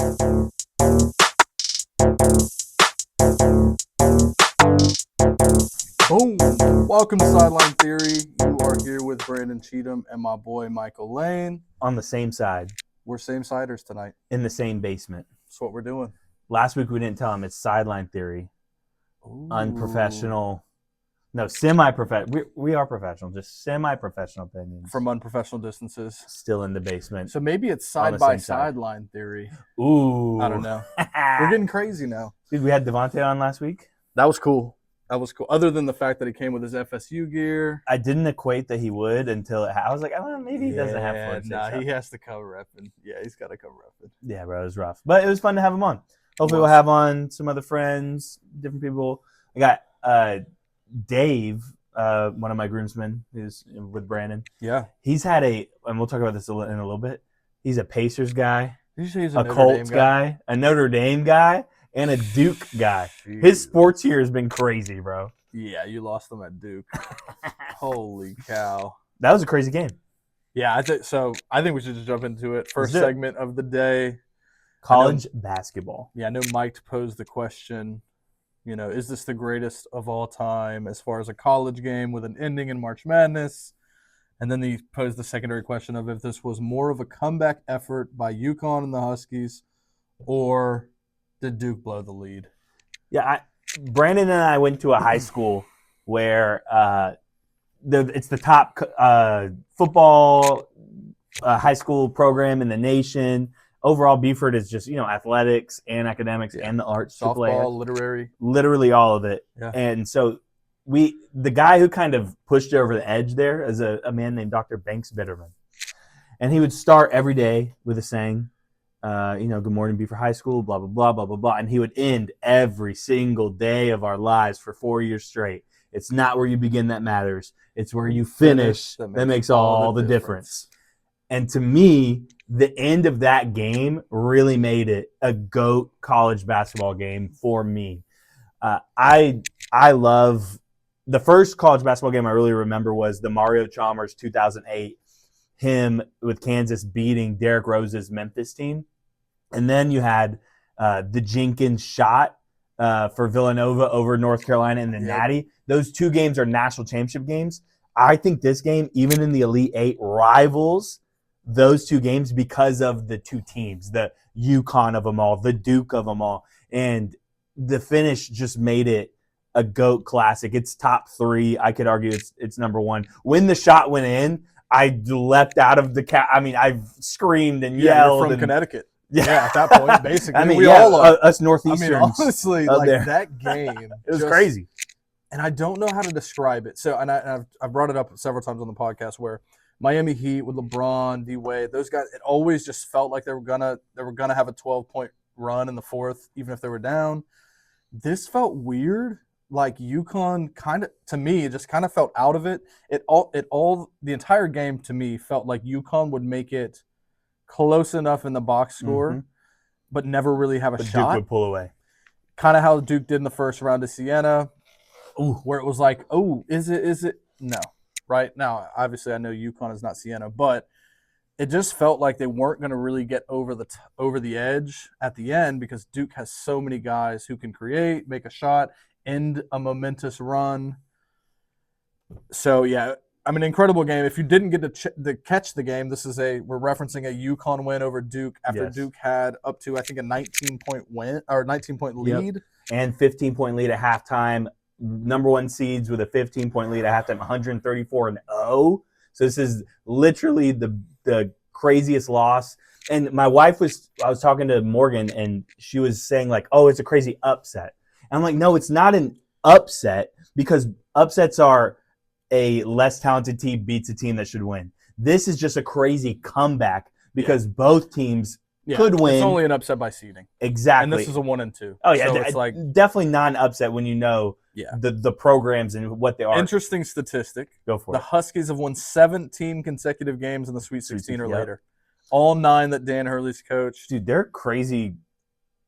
Boom! Welcome to Sudeline Theory. You are here with Brandon Cheatham and my boy Michael Lane. On the same side. We're same-siders tonight. In the same basement. That's what we're doing. Last week we didn't tell him it's Sideline Theory. Ooh. Unprofessional. No, semi-professional. We are professional, just semi-professional opinions. From unprofessional distances. Still in the basement. So maybe it's side-by-sideline theory. Ooh. I don't know. We're getting crazy now. Dude, we had Devontae on last week. That was cool. Other than the fact that he came with his FSU gear. I didn't equate that he would until I was like, oh, maybe he doesn't have Florida State stuff. He has to come repping. Yeah, he's got to come repping. Yeah, bro, it was rough. But it was fun to have him on. Hopefully we'll have on some other friends, different people. I got Dave, one of my groomsmen, who's with Brandon. Yeah. He's had and we'll talk about this in a little bit, he's a Pacers guy, He's a Colts guy, a Notre Dame guy, and a Duke guy. Jeez. His sports year has been crazy, bro. Yeah, you lost them at Duke. Holy cow. That was a crazy game. Yeah, I think we should just jump into it. First segment of the day. College basketball. Yeah, I know Mike posed the question, is this the greatest of all time as far as a college game with an ending in March Madness? And then he posed the secondary question of if this was more of a comeback effort by UConn and the Huskies, or did Duke blow the lead? Yeah, Brandon and I went to a high school where it's the top football high school program in the nation. Overall, Beaufort is just, athletics and academics and the arts. Softball, literary. Literally all of it. Yeah. And so the guy who kind of pushed it over the edge there is a man named Dr. Banks Bitterman. And he would start every day with a saying, good morning, Beaufort High School, blah, blah, blah, blah, blah, blah. And he would end every single day of our lives for 4 years straight. It's not where you begin that matters. It's where you finish that makes all the difference. And to me, the end of that game really made it a GOAT college basketball game for me. I love the first college basketball game I really remember was the Mario Chalmers 2008, him with Kansas beating Derrick Rose's Memphis team. And then you had the Jenkins shot for Villanova over North Carolina in the Natty. Those two games are national championship games. I think this game, even in the Elite Eight, rivals those two games because of the two teams, the UConn of them all, the Duke of them all. And the finish just made it a GOAT classic. It's top three. I could argue it's number one. When the shot went in, I leapt out of the I screamed and yelled. You're from Connecticut. Yeah, at that point, basically. We all are. Us Northeasterns. Honestly, that game. It was crazy. And I don't know how to describe it. So, and I've brought it up several times on the podcast where Miami Heat with LeBron, D-Wade, those guys, it always just felt like they were gonna have a 12-point run in the fourth, even if they were down. This felt weird. Like UConn to me, it just kind of felt out of it. The entire game to me felt like UConn would make it close enough in the box score, but never really have a shot. Duke would pull away. Kind of how Duke did in the first round to Siena, where it was like, is it? No. Right? Now, obviously, I know UConn is not Siena, but it just felt like they weren't going to really get over the edge at the end because Duke has so many guys who can create, make a shot, end a momentous run. So, yeah, incredible game. If you didn't get to catch the game, we're referencing a UConn win over Duke after Duke had up to, I think, a 19-point win or 19-point lead. And 15-point lead at halftime. Number one seeds with a 15-point lead at halftime, 134-0. So this is literally the craziest loss. And my wife I was talking to Morgan, and she was saying like, oh, it's a crazy upset. And I'm like, no, it's not an upset because upsets are a less talented team beats a team that should win. This is just a crazy comeback because both teams could win. It's only an upset by seeding. Exactly. And this is a 1 and 2. Oh, yeah. So it's like definitely not an upset when you know the programs and what they are. Interesting statistic. Go for it. The Huskies have won 17 consecutive games in the Sweet 16 or later. All 9 that Dan Hurley's coached. Dude, they're crazy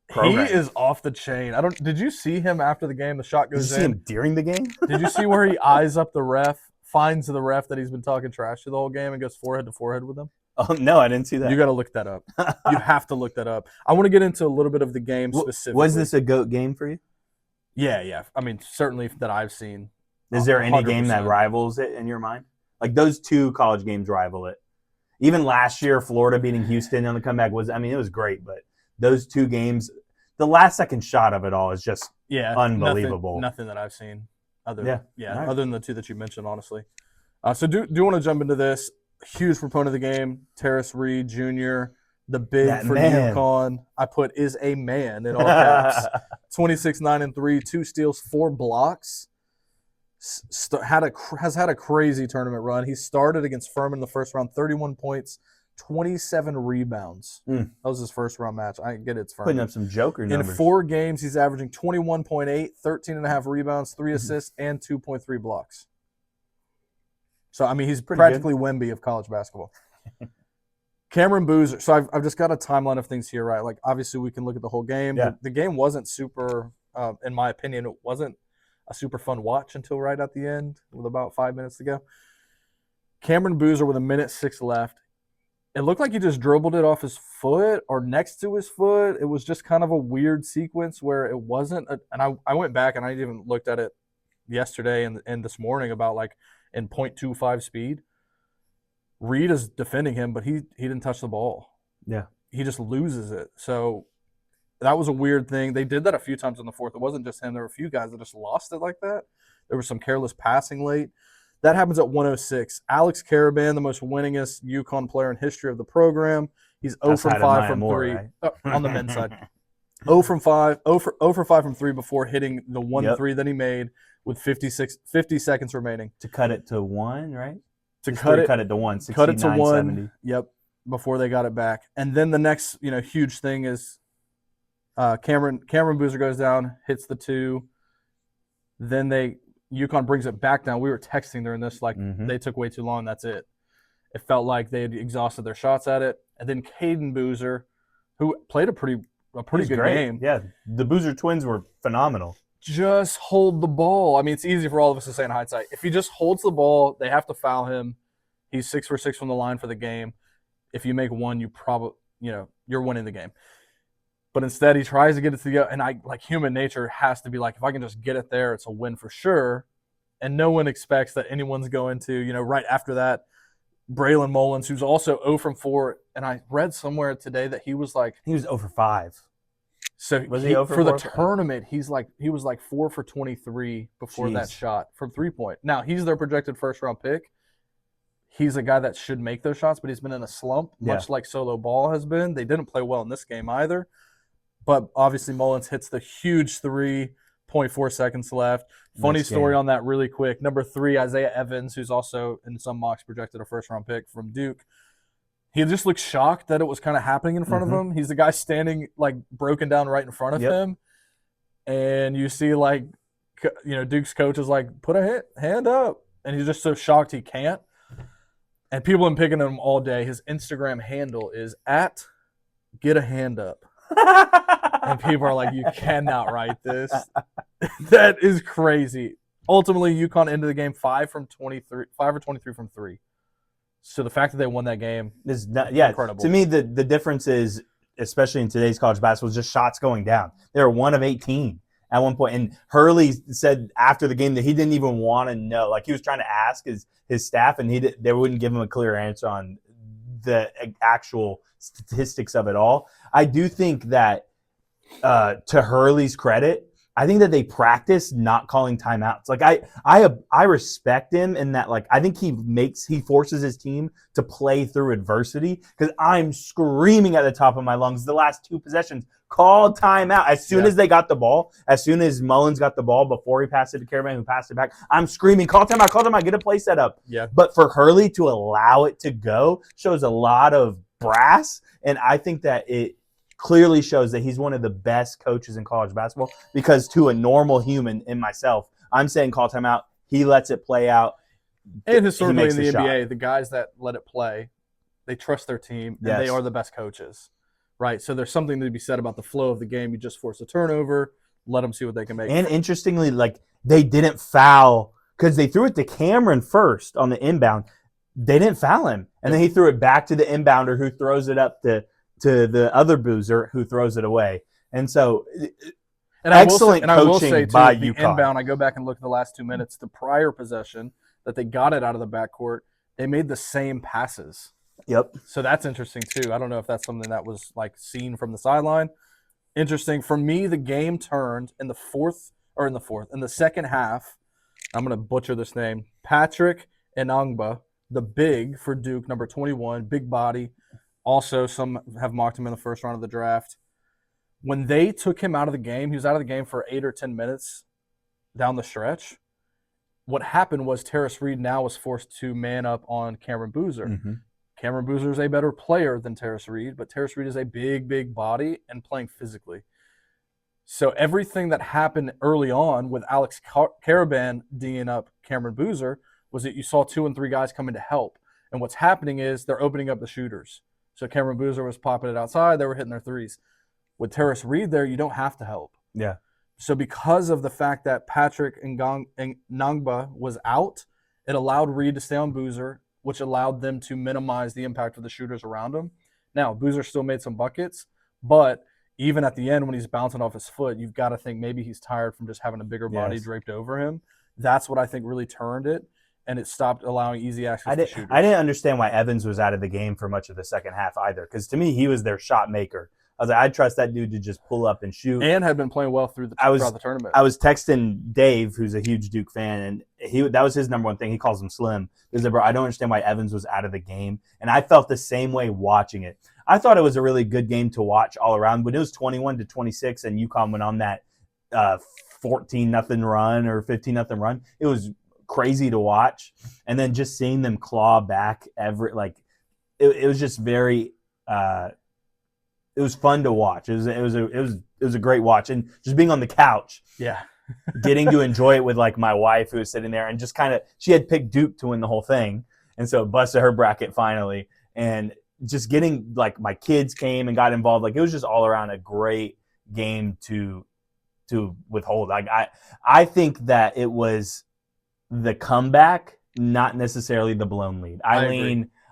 programs. He is off the chain. Did you see him after the game? The shot goes in. Did you see him during the game? Did you see where he eyes up the ref, finds the ref that he's been talking trash to the whole game, and goes forehead to forehead with him? Oh no, I didn't see that. You got to look that up. You have to look that up. I want to get into a little bit of the game specifically. Was this a GOAT game for you? Yeah. I mean, certainly that I've seen. Is there any 100%. game that rivals it in your mind? Like those two college games rival it. Even last year, Florida beating Houston on the comeback it was great, but those two games, the last second shot of it all is just unbelievable. Nothing that I've seen. Other right. than the two that you mentioned, honestly. So do you want to jump into this? Huge proponent of the game, Terrace Reed Jr., the big That for man. UConn. I put is a man in all caps. 26, 9, and 3, 2 steals, 4 blocks. Has had a crazy tournament run. He started against Furman in the first round, 31 points, 27 rebounds. That was his first round match. I get it's Furman. Putting up some Joker numbers. In 4 games, he's averaging 21.8, 13.5 rebounds, 3 assists, and 2.3 blocks. So, I mean, he's practically Wemby of college basketball. Cameron Boozer. So, I've just got a timeline of things here, right? Like, obviously, we can look at the whole game. Yeah. The game wasn't super, in my opinion, it wasn't a super fun watch until right at the end with about 5 minutes to go. Cameron Boozer with 1:06 left. It looked like he just dribbled it off his foot or next to his foot. It was just kind of a weird sequence where it wasn't. And I went back and I even looked at it yesterday and this morning about like in 0.25 speed. Reed is defending him, but he didn't touch the ball. Yeah. He just loses it. So that was a weird thing. They did that a few times in the fourth. It wasn't just him. There were a few guys that just lost it like that. There was some careless passing late. That happens at 1:06. Alex Caravan, the most winningest UConn player in history of the program. He's 0 from 5 from 3 right? On the men's side. 0 from 5 from 3 before hitting the 1-3 that he made with 50 seconds remaining. To cut it to 1, right? To cut it to 1, cut it to 1. 70. Yep, before they got it back. And then the next, huge thing is Cameron Boozer goes down, hits the 2. Then UConn brings it back down. We were texting during this, like they took way too long. That's it. It felt like they had exhausted their shots at it. And then Caden Boozer, who played a pretty good game. Yeah, the Boozer twins were phenomenal. Just hold the ball. I mean, it's easy for all of us to say in hindsight. If he just holds the ball, they have to foul him. He's 6 for 6 from the line for the game. If you make 1, you probably, you're winning the game. But instead, he tries to get it to go. And human nature has to be like, if I can just get it there, it's a win for sure. And no one expects that anyone's going to, right after that, Braylon Mullins, who's also 0 from 4. And I read somewhere today that he was 0 for 5. So was he 0 for the tournament, he was 4 for 23 before that shot from 3-point. Now, he's their projected first-round pick. He's a guy that should make those shots, but he's been in a slump, much like Solo Ball has been. They didn't play well in this game either. But obviously Mullins hits the huge 3, 0.4 seconds left. Funny story on that really quick. Number 3, Isaiah Evans, who's also in some mocks projected a first-round pick from Duke. He just looked shocked that it was kind of happening in front of him. He's the guy standing broken down right in front of him. And you see Duke's coach is like, put a hand up. And he's just so shocked he can't. And people have been picking him all day. His Instagram handle is @GetAHandUp. And people are like, you cannot write this. That is crazy. Ultimately, UConn ended the game 5 or 23 from 3. So the fact that they won that game is incredible. To me, the difference is, especially in today's college basketball, is just shots going down. They were 1 of 18 at one point. And Hurley said after the game that he didn't even want to know. Like, he was trying to ask his staff, and they wouldn't give him a clear answer on the actual statistics of it all. I do think that, to Hurley's credit, I think that they practice not calling timeouts. I respect him in that, I think he forces his team to play through adversity, because I'm screaming at the top of my lungs the last 2 possessions, call timeout. As soon as they got the ball, as soon as Mullins got the ball before he passed it to Caravan, who passed it back, I'm screaming, call timeout, get a play set up. Yeah. But for Hurley to allow it to go shows a lot of brass, and I think that it clearly shows that he's one of the best coaches in college basketball, because to a normal human in myself, I'm saying call timeout. He lets it play out. And historically in the NBA, the guys that let it play, they trust their team, and they are the best coaches, right? So there's something to be said about the flow of the game. You just force a turnover, let them see what they can make. And interestingly, they didn't foul because they threw it to Cameron first on the inbound. they didn't foul him. And then he threw it back to the inbounder who throws it up to the other boozer who throws it away. And so excellent coaching by the UConn. Inbound, I go back and look at the last 2 minutes, the prior possession that they got it out of the backcourt, they made the same passes. Yep. So that's interesting too. I don't know if that's something that was like seen from the sideline. Interesting. For me, the game turned in the second half. I'm going to butcher this name. Patrick Enangba, the big for Duke, number 21, big body. Also, some have mocked him in the first round of the draft. When they took him out of the game, he was out of the game for 8 or 10 minutes down the stretch. What happened was Terrace Reed now was forced to man up on Cameron Boozer. Mm-hmm. Cameron Boozer is a better player than Terrace Reed, but Terrace Reed is a big, big body and playing physically. So everything that happened early on with Alex Caravan D'ing up Cameron Boozer was that you saw 2 and 3 guys coming to help. And what's happening is they're opening up the shooters. So Cameron Boozer was popping it outside. They were hitting their threes. With Terrace Reed there, you don't have to help. Yeah. So because of the fact that Patrick Nangba was out, it allowed Reed to stay on Boozer, which allowed them to minimize the impact of the shooters around him. Now, Boozer still made some buckets, but even at the end when he's bouncing off his foot, you've got to think maybe he's tired from just having a bigger body draped over him. That's what I think really turned it, and it stopped allowing easy access to shooters. I didn't understand why Evans was out of the game for much of the second half either, because to me, he was their shot maker. I was like, I'd trust that dude to just pull up and shoot. And had been playing well throughout the tournament. I was texting Dave, who's a huge Duke fan, and that was his number one thing. He calls him Slim. He said, bro, I don't understand why Evans was out of the game. And I felt the same way watching it. I thought it was a really good game to watch all around. When it was 21-26 and UConn went on that 14-0 run or 15-0 run, it was crazy to watch. And then just seeing them claw back it was just very it was fun to watch. It was a great watch, and just being on the couch, getting to enjoy it with like my wife who was sitting there, and just kind of she had picked Duke to win the whole thing, and so it busted her bracket finally, and just getting like my kids came and got involved. Like it was just all around a great game to withhold. Like I think that it was the comeback, not necessarily the blown lead.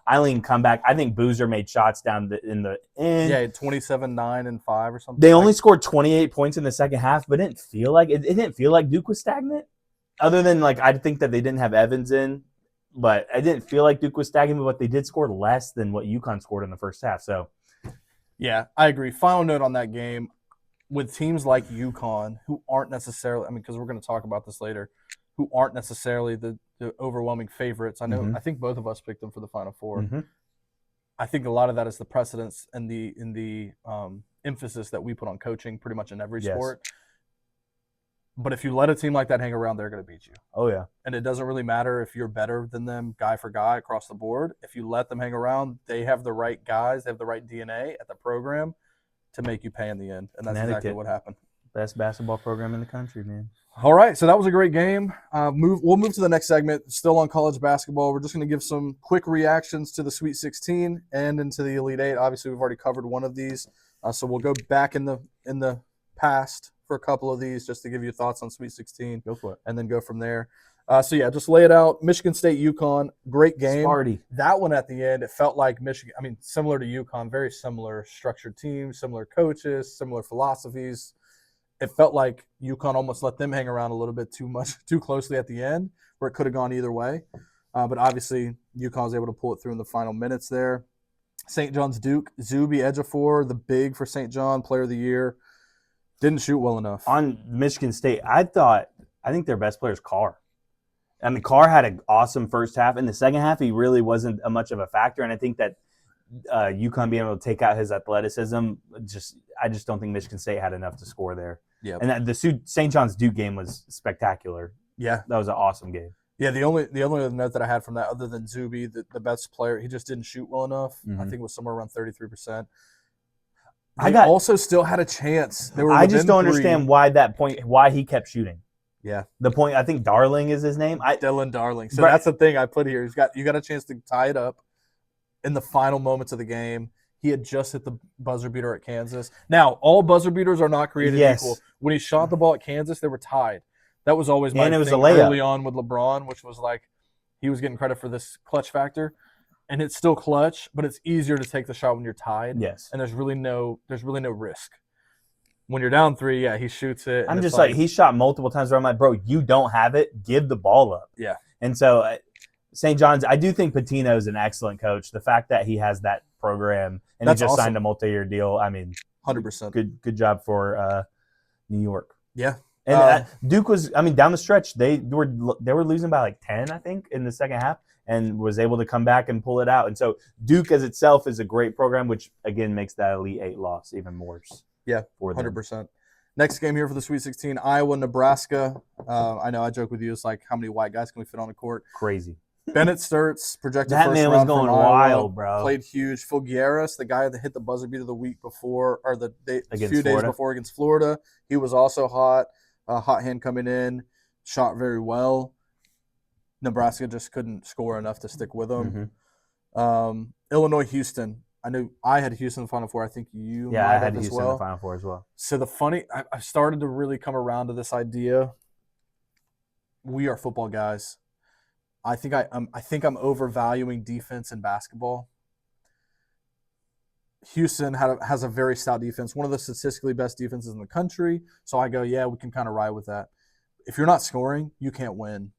I lean comeback. I think Boozer made shots down in the end. Yeah, 27, 9, and 5 or something. They only scored 28 points in the second half, but it didn't feel like Duke was stagnant. Other than like I think that they didn't have Evans in, but I didn't feel like Duke was stagnant. But they did score less than what UConn scored in the first half. So, yeah, I agree. Final note on that game: with teams like UConn, who aren't necessarily, because we're going to talk about this later, who aren't necessarily the overwhelming favorites. I know. Mm-hmm. I think both of us picked them for the Final Four. Mm-hmm. I think a lot of that is the precedence and the emphasis that we put on coaching pretty much in every sport. But if you let a team like that hang around, they're going to beat you. Oh, yeah. And it doesn't really matter if you're better than them guy for guy across the board. If you let them hang around, they have the right guys, they have the right DNA at the program to make you pay in the end. And that's exactly what happened. Best basketball program in the country, man. All right, so that was a great game. We'll move to the next segment, still on college basketball. We're just going to give some quick reactions to the Sweet 16 and into the Elite Eight. Obviously, we've already covered one of these, so we'll go back in the past for a couple of these just to give you thoughts on Sweet 16. Go for it. And then go from there. Just lay it out. Michigan State, UConn, great game. Sparty. That one at the end, it felt like Michigan, similar to UConn, very similar structured teams, similar coaches, similar philosophies. It felt like UConn almost let them hang around a little bit too closely at the end, where it could have gone either way. But obviously, UConn was able to pull it through in the final minutes there. St. John's Duke, Zuby Ejiofor, the big for St. John, player of the year, didn't shoot well enough. On Michigan State, I think their best player is Carr. Carr had an awesome first half. In the second half, he really wasn't much of a factor, and I think that UConn being able to take out his athleticism, I just don't think Michigan State had enough to score there. Yeah, and the St. John's Duke game was spectacular. Yeah, that was an awesome game. Yeah, the only other note that I had from that, other tthan Zuby, the best player, he just didn't shoot well enough. Mm-hmm. I think it was somewhere around 33%. They also still had a chance. I just don't understand why he kept shooting. Yeah, the point. I think Darling is his name. Dylan Darling. So that's the thing I put here. You got a chance to tie it up in the final moments of the game. He had just hit the buzzer beater at Kansas. Now, all buzzer beaters are not created equal. When he shot the ball at Kansas, they were tied. That was always my thing early on with LeBron, which was like he was getting credit for this clutch factor, and it's still clutch, but it's easier to take the shot when you're tied. Yes. And there's really no risk. When you're down 3, yeah, he shoots it. I'm just like, he shot multiple times where I'm like, bro, you don't have it. Give the ball up. Yeah. And so St. John's, I do think Pitino is an excellent coach. The fact that he has that program and That's he just awesome. signed a multi-year deal, I mean, 100%. Good job for New York. Yeah. And Duke was, I mean, down the stretch, they were losing by like 10, I think, in the second half, and was able to come back and pull it out. And so Duke as itself is a great program, which again makes that Elite Eight loss even worse. Yeah, 100%. Next game here for the Sweet 16, Iowa, Nebraska. I know I joke with you. It's like, how many white guys can we fit on the court? Crazy. Bennett Sturts, projected that first man round was going from Iowa, wild, bro. Played huge. Fulgueras, the guy that hit the buzzer beater the week before, or a few days Florida. before against Florida, he was also hot. Hot hand coming in, shot very well. Nebraska just couldn't score enough to stick with them. Mm-hmm. Illinois, Houston. I knew I had Houston in the Final Four. I think you might I have had as Houston well. in the Final Four as well. So I've started to really come around to this idea. We are football guys. I think I'm overvaluing defense in basketball. Houston has a very stout defense, one of the statistically best defenses in the country. So I go, yeah, we can kind of ride with that. If you're not scoring, you can't win.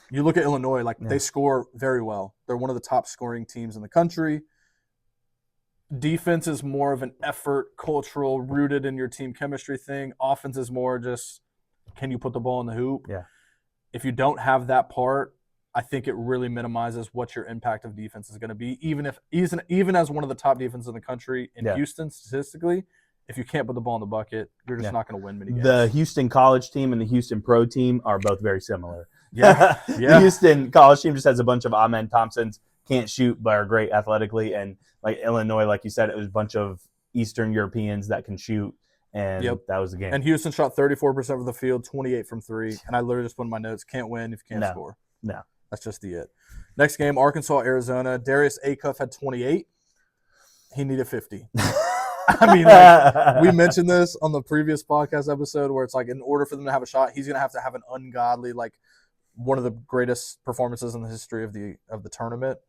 You look at Illinois, they score very well. They're one of the top scoring teams in the country. Defense is more of an effort, cultural, rooted in your team chemistry thing. Offense is more just, can you put the ball in the hoop? Yeah. If you don't have that part, I think it really minimizes what your impact of defense is going to be. Even as one of the top defenses in the country in Houston, statistically, if you can't put the ball in the bucket, you're just not going to win many games. The Houston college team and the Houston pro team are both very similar. Yeah. The Houston college team just has a bunch of Amen Thompsons, can't shoot but are great athletically, and like Illinois, like you said, it was a bunch of Eastern Europeans that can shoot, and that was the game. And Houston shot 34% from the field, 28 from 3, and I literally just put in my notes, can't win if you can't score. No. That's just it. Next game, Arkansas, Arizona. Darius Acuff had 28. He needed 50. I mean, we mentioned this on the previous podcast episode where it's like, in order for them to have a shot, he's going to have an ungodly, one of the greatest performances in the history of the tournament.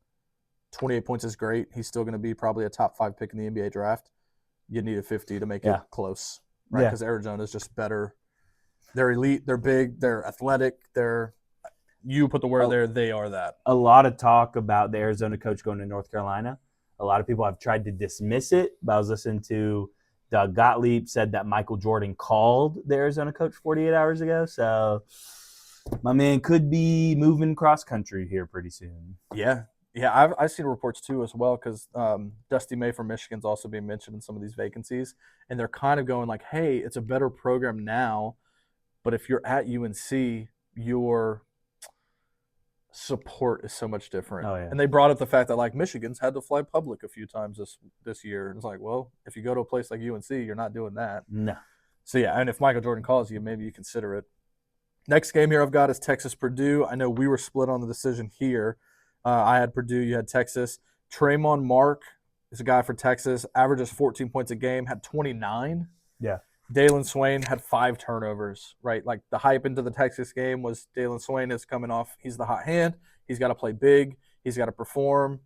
28 points is great. He's still going to be probably a top 5 pick in the NBA draft. You need a 50 to make it close, right? Because Arizona is just better. They're elite. They're big. They're athletic. You put the word there, they are that. A lot of talk about the Arizona coach going to North Carolina. A lot of people have tried to dismiss it, but I was listening to Doug Gottlieb said that Michael Jordan called the Arizona coach 48 hours ago. So my man could be moving cross country here pretty soon. Yeah. Yeah, I've seen reports too as well because Dusty May from Michigan's also being mentioned in some of these vacancies. And they're kind of going like, hey, it's a better program now, but if you're at UNC, your support is so much different. Oh, yeah. And they brought up the fact that Michigan's had to fly public a few times this year. It's like, well, if you go to a place like UNC, you're not doing that. No. So yeah, and if Michael Jordan calls you, maybe you consider it. Next game here I've got is Texas Purdue. I know we were split on the decision here. I had Purdue, you had Texas. Traymon Mark is a guy for Texas, averages 14 points a game, had 29. Yeah. Dalen Swain had 5 turnovers, right? Like the hype into the Texas game was Dalen Swain is coming off. He's the hot hand. He's got to play big. He's got to perform.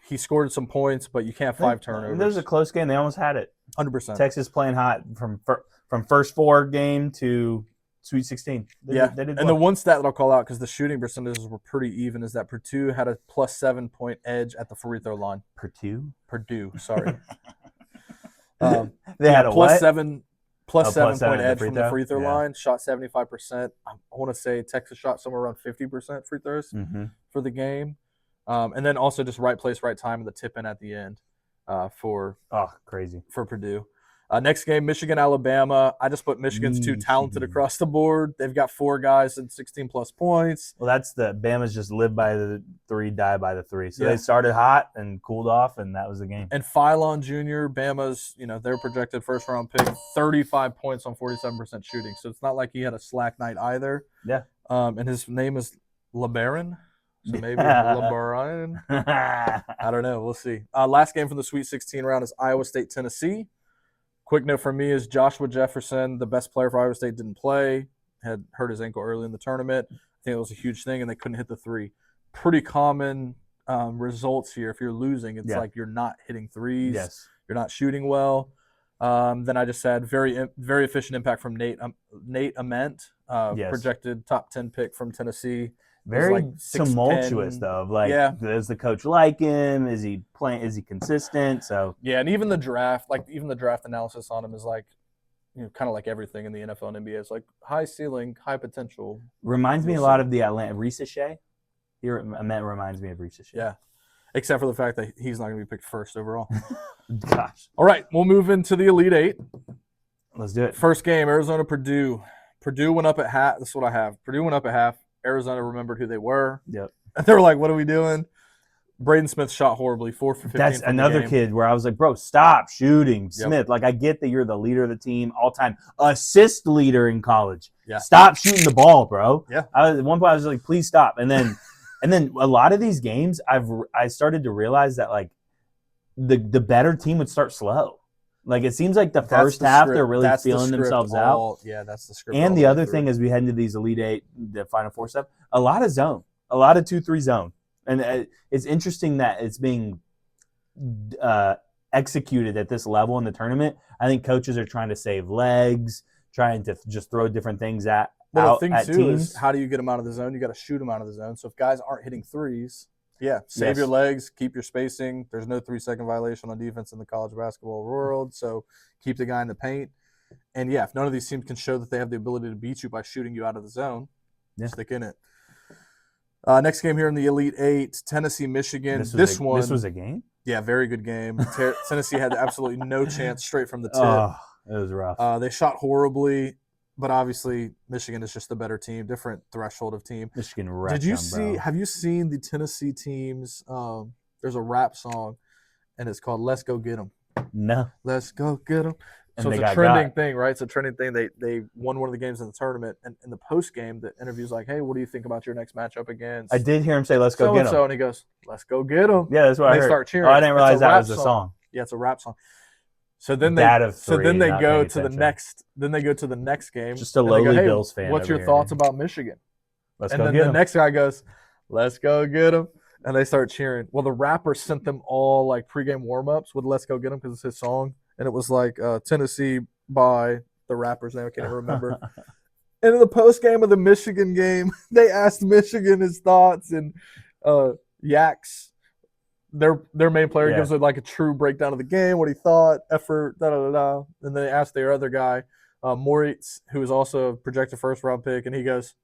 He scored some points, but you can't have 5 turnovers. There's a close game. They almost had it. 100%. Texas playing hot from first 4 game to Sweet 16. They did and well. the one stat that I'll call out because the shooting percentages were pretty even is that Purdue had a plus 7-point edge at the free throw line. Purdue, sorry. They had a plus what? 7 point edge from the free throw Yeah. line, shot 75%. I want to say Texas shot somewhere around 50% free throws for the game. And then also just right place, right time, and the tip in at the end for Purdue. Next game, Michigan, Alabama. I just put Michigan's too talented across the board. They've got 4 guys and 16-plus points. Well, that's Bama's just live by the 3, die by the 3. So they started hot and cooled off, and that was the game. And Philon Jr., Bama's, their projected first-round pick, 35 points on 47% shooting. So it's not like he had a slack night either. Yeah. And his name is LeBaron. So maybe LeBaron. I don't know. We'll see. Last game from the Sweet 16 round is Iowa State, Tennessee. Quick note for me is Joshua Jefferson, the best player for Iowa State, didn't play. Had hurt his ankle early in the tournament. I think it was a huge thing, and they couldn't hit the 3. pretty common results here. If you're losing, it's Yeah. like you're not hitting threes, Yes. you're not shooting well. Then I just had very efficient impact from Nate Ament, Yes. projected top 10 pick from Tennessee. Very like 6'10". tumultuous though. Like, Yeah. does the coach like him? Is he playing? Is he consistent? So Yeah, and even the draft analysis on him is like, kind of like everything in the NFL and NBA. It's like high ceiling, high potential. reminds me We'll a lot see. of the Atlanta Reese Shea. Ament reminds me of Reese Shea. Yeah, except for the fact that he's not going to be picked first overall. Gosh. All right, we'll move into the Elite Eight. Let's do it. First game, Arizona Purdue. Purdue went up at half. That's what I have. Purdue went up at half. Arizona remembered who they were. Yep. And they were like, "What are we doing?" Braden Smith shot horribly, 4 for 15. That's from the another game. kid where I was like, bro, stop shooting. Yep. Smith. Like, I get that you're the leader of the team, all-time assist leader in college. Yeah. Stop shooting the ball, bro. Yeah. At one point, I was like, please stop. And then a lot of these games, I started to realize that, like, the better team would start slow. Like, it seems like the first half, they're really feeling themselves out. Yeah, that's the script. And the other thing as we head into these Elite Eight, the Final Four stuff, a lot of zone, a lot of 2-3 zone. And it's interesting that it's being executed at this level in the tournament. I think coaches are trying to save legs, trying to just throw different things at the thing at too teams. is, how do you get them out of the zone? You got to shoot them out of the zone. So if guys aren't hitting threes, save Yes. your legs, keep your spacing. There's no 3-second violation on defense in the college basketball world, so keep the guy in the paint. And if none of these teams can show that they have the ability to beat you by shooting you out of the zone, stick in it. Next game here in the Elite Eight, Tennessee, Michigan. This was a game? Yeah, very good game. Tennessee had absolutely no chance straight from the tip. Oh, it was rough. They shot horribly, but obviously Michigan is just a better team, different threshold of team. Michigan wrecked Did you them, see? bro. Have you seen the Tennessee teams? There's a rap song, and it's called "Let's Go Get 'Em." No. Let's go get 'em. And So they it's a got trending thing, right? It's a trending thing. They won one of the games in the tournament, and in the post game, the interview's like, "Hey, what do you think about your next matchup against?" I did hear him say, let's go get so them. and he goes, "Let's go get 'em." Yeah, that's what I They heard. start cheering. Oh, I didn't realize It's a that rap was the song. Yeah, it's a rap song. So then Dad of three, they not go paying to the attention. next. Then they go to the next game. Just a and they lowly go, "Hey, Bills fan what's over your here." thoughts about Michigan?" Let's And go then get the them. next guy goes, "Let's go get him," and they start cheering. Well, the rapper sent them all like pregame warm-ups with "Let's Go Get Him" because it's his song, and it was like Tennessee by the rapper's name. I can't even remember. And in the post-game of the Michigan game, they asked Michigan his thoughts, and Yaks, their main player, gives it like a true breakdown of the game, what he thought, effort, da-da-da-da. And then they asked their other guy, Moritz, who was also a projected first-round pick, and he goes,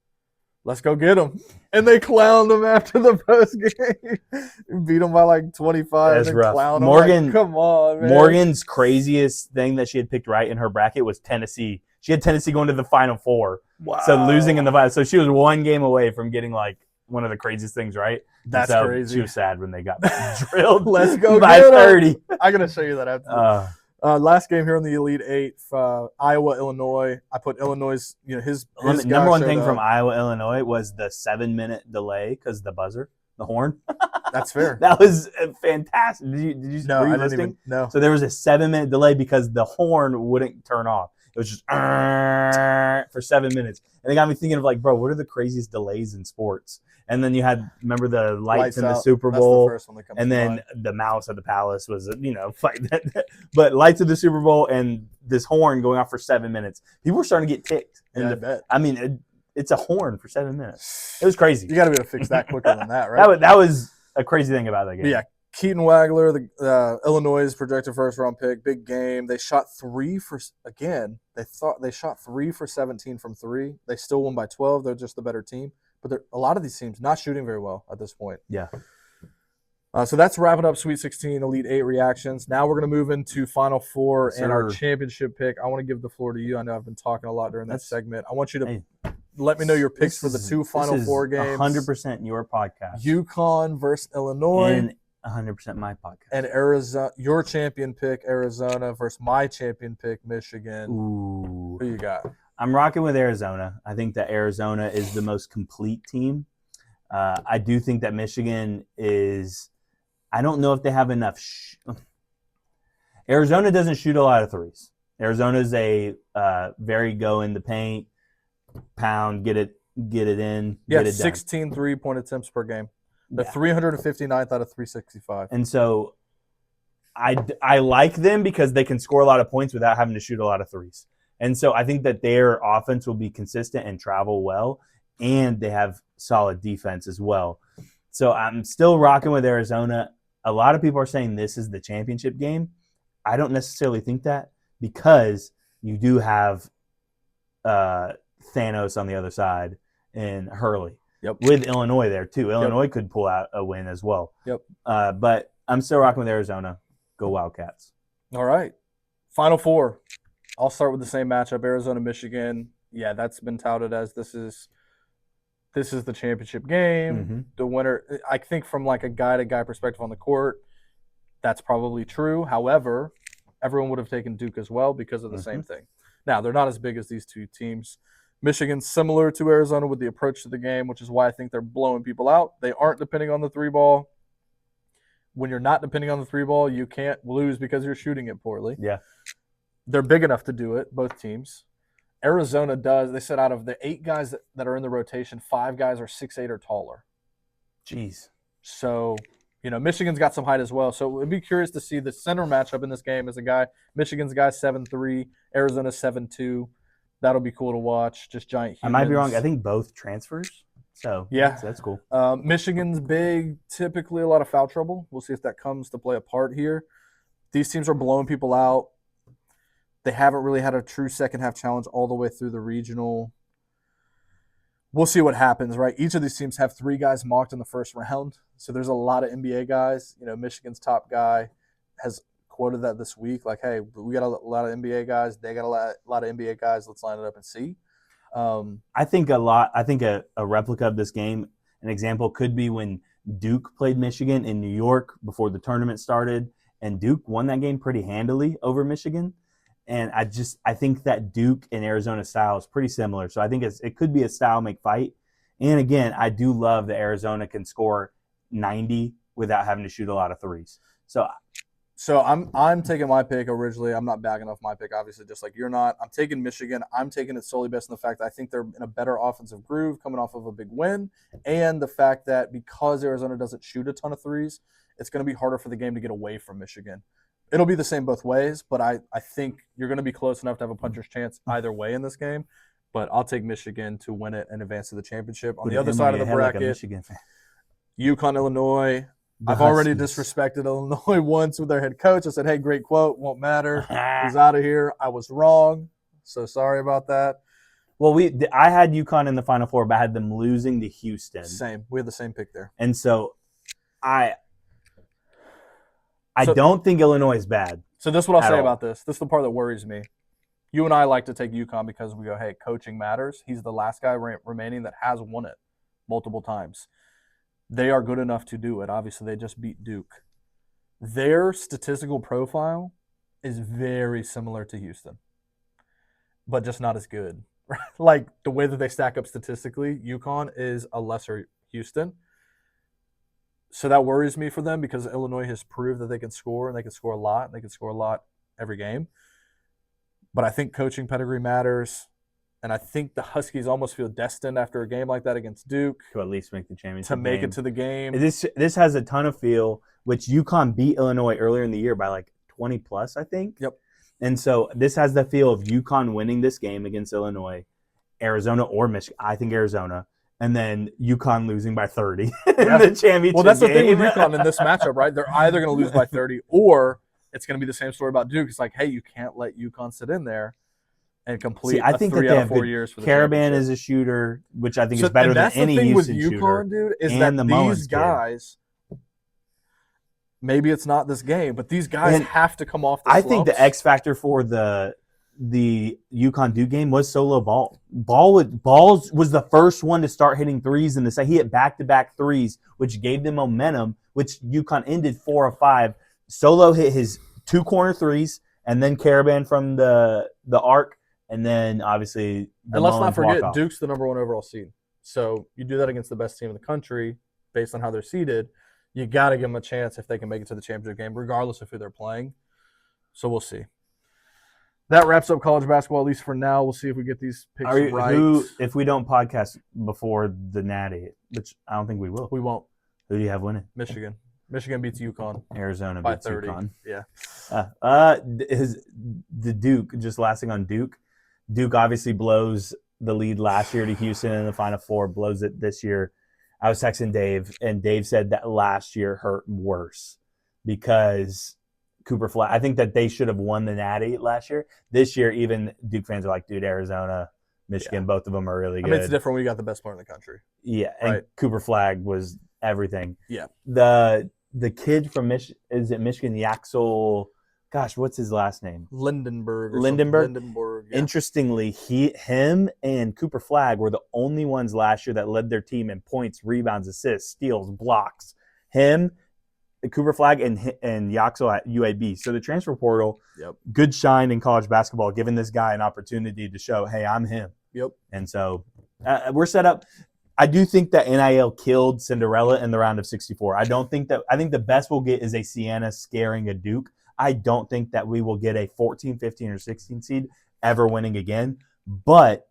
"Let's go get him." And they clowned him after the post game. Beat him by like 25. That's and rough. Clowned him. Morgan, like, come on, man. Morgan's craziest thing that she had picked right in her bracket was Tennessee. She had Tennessee going to the Final Four. Wow. So losing in the final. So she was one game away from getting like one of the craziest things right. That's so crazy. She was sad when they got drilled. Let's go by get 'em. 30. I'm going to show you that after. Last game here in the Elite Eight, Iowa, Illinois. I put Illinois', his number one thing from Iowa, Illinois was the 7-minute delay because the buzzer, the horn. That's fair. That was fantastic. Did you No, were you I didn't listening? even. No. So there was a 7-minute delay because the horn wouldn't turn off. It was just for 7 minutes. And it got me thinking of like, bro, what are the craziest delays in sports? And then you had, remember the lights in the out. Super That's Bowl? the first one that comes And to then mind. the mouse at the palace was, fight that. But lights of the Super Bowl and this horn going off for 7 minutes. People were starting to get ticked. Yeah, I bet. I mean, it's a horn for 7 minutes. It was crazy. You got to be able to fix that quicker than that, right? That was a crazy thing about that game. But yeah, Keaton Wagler, the Illinois' projected first-round pick, big game. They shot 3 for again. They shot 3 for 17 from 3. They still won by 12. They're just the better team. But a lot of these teams not shooting very well at this point. Yeah. So that's wrapping up Sweet 16 Elite 8 reactions. Now we're going to move into Final Four and our championship pick. I want to give the floor to you. I know I've been talking a lot during that segment. I want you to let me know your picks for the two Final Four games. 100% your podcast. UConn versus Illinois. And 100% my podcast. And Arizona, your champion pick, Arizona versus my champion pick, Michigan. Ooh. Who you got? I'm rocking with Arizona. I think that Arizona is the most complete team. I do think that Michigan is – I don't know if they have enough Arizona doesn't shoot a lot of threes. Arizona is a very go in the paint, pound, get it in, Yeah, get it 16 3-point attempts per game. They're 359th out of 365. And so I like them because they can score a lot of points without having to shoot a lot of threes. And so I think that their offense will be consistent and travel well, and they have solid defense as well. So I'm still rocking with Arizona. A lot of people are saying this is the championship game. I don't necessarily think that because you do have Thanos on the other side and Hurley. Yep. With Illinois there too. Illinois could pull out a win as well. Yep. But I'm still rocking with Arizona. Go Wildcats. All right. Final four. I'll start with the same matchup, Arizona, Michigan. Yeah, that's been touted as this is the championship game. Mm-hmm. The winner, I think from like a guy-to-guy perspective on the court, that's probably true. However, everyone would have taken Duke as well because of the same thing. Now, they're not as big as these two teams. Michigan's similar to Arizona with the approach to the game, which is why I think they're blowing people out. They aren't depending on the three ball. When you're not depending on the three ball, you can't lose because you're shooting it poorly. Yeah. They're big enough to do it, both teams. Arizona does. They said out of the 8 guys that are in the rotation, 5 guys are 6'8" or taller. Jeez. So, Michigan's got some height as well. So it'd be curious to see the center matchup in this game is Michigan's guy 7'3", Arizona's 7'2". That'll be cool to watch. Just giant humans. I might be wrong. I think both transfers. So yeah, that's cool. Michigan's big, typically a lot of foul trouble. We'll see if that comes to play a part here. These teams are blowing people out. They haven't really had a true second half challenge all the way through the regional. We'll see what happens, right? Each of these teams have 3 guys mocked in the first round. So there's a lot of NBA guys. Michigan's top guy has quoted that this week. Like, hey, we got a lot of NBA guys. They got a lot of NBA guys. Let's line it up and see. I think a replica of this game, an example could be when Duke played Michigan in New York before the tournament started, and Duke won that game pretty handily over Michigan. And I think that Duke and Arizona style is pretty similar. So I think it could be a style make fight. And again, I do love that Arizona can score 90 without having to shoot a lot of threes. So I'm taking my pick originally. I'm not backing off my pick, obviously, just like you're not. I'm taking Michigan. I'm taking it solely based on the fact that I think they're in a better offensive groove coming off of a big win, and the fact that because Arizona doesn't shoot a ton of threes, it's going to be harder for the game to get away from Michigan. It'll be the same both ways, but I think you're going to be close enough to have a puncher's chance either way in this game. But I'll take Michigan to win it and advance to the championship. On the other side of the bracket, Michigan fan. UConn, Illinois. I've already disrespected Illinois once with their head coach. I said, hey, great quote, won't matter. He's out of here. I was wrong, so sorry about that. Well, I had UConn in the Final Four, but I had them losing to Houston. Same. We had the same pick there. And so I don't think Illinois is bad. So this is what I'll say about this. This is the part that worries me. You and I like to take UConn because we go, hey, coaching matters. He's the last guy remaining that has won it multiple times. They are good enough to do it. Obviously, they just beat Duke. Their statistical profile is very similar to Houston, but just not as good. Like the way that they stack up statistically, UConn is a lesser Houston. So that worries me for them because Illinois has proved that they can score, and they can score a lot, and they can score a lot every game. But I think coaching pedigree matters. And I think the Huskies almost feel destined after a game like that against Duke to at least make the championship. To make it to the game. This has a ton of feel, which UConn beat Illinois earlier in the year by like 20 plus, I think. Yep. And so this has the feel of UConn winning this game against Illinois, Arizona or Michigan. I think Arizona. And then UConn losing by 30 in the championship. Well, that's the thing game. with UConn in this matchup, right? They're either going to lose by 30 or it's going to be the same story about Duke. It's like, hey, you can't let UConn sit in there and complete I think 3 that out of 4 years for the Caravan is a shooter, which I think is better than any Houston Houston shooter. Dude, is and that these guys, maybe it's not this game, but these guys have to come off the slumps. I think the X factor for the UConn Duke game was Solo Ball. Balls was the first one to start hitting threes in the set. He hit back-to-back threes, which gave them momentum, which UConn ended 4 of 5. Solo hit his 2 corner threes, and then Caravan from the arc. And then, obviously, and let's not forget, Duke's the number 1 overall seed. So you do that against the best team in the country based on how they're seeded. You got to give them a chance if they can make it to the championship game, regardless of who they're playing. So we'll see. That wraps up college basketball, at least for now. We'll see if we get these picks right. If we don't podcast before the Natty, which I don't think we will. We won't. Who do you have winning? Michigan. Michigan beats UConn Arizona by beats 30. UConn. Yeah. The Duke, just last thing on Duke. Duke obviously blows the lead last year to Houston in the Final Four, blows it this year. I was texting Dave, and Dave said that last year hurt worse because Cooper Flag. I think that they should have won the Natty last year. This year, even Duke fans are like, dude, Arizona, Michigan, both of them are really good. I mean, it's different when you got the best player in the country. Yeah, and right. Cooper Flag was everything. Yeah. The kid from Michigan, Yaxel, gosh, what's his last name? Lindenberg. Yeah. Interestingly, him and Cooper Flag were the only ones last year that led their team in points, rebounds, assists, steals, blocks. Him, Cooper Flag, and Yaxel at UAB. So the transfer portal, good shine in college basketball, giving this guy an opportunity to show, hey, I'm him. Yep. And so we're set up. I do think that NIL killed Cinderella in the round of 64. I think the best we'll get is a Siena scaring a Duke. I don't think that we will get a 14, 15, or 16 seed ever winning again. But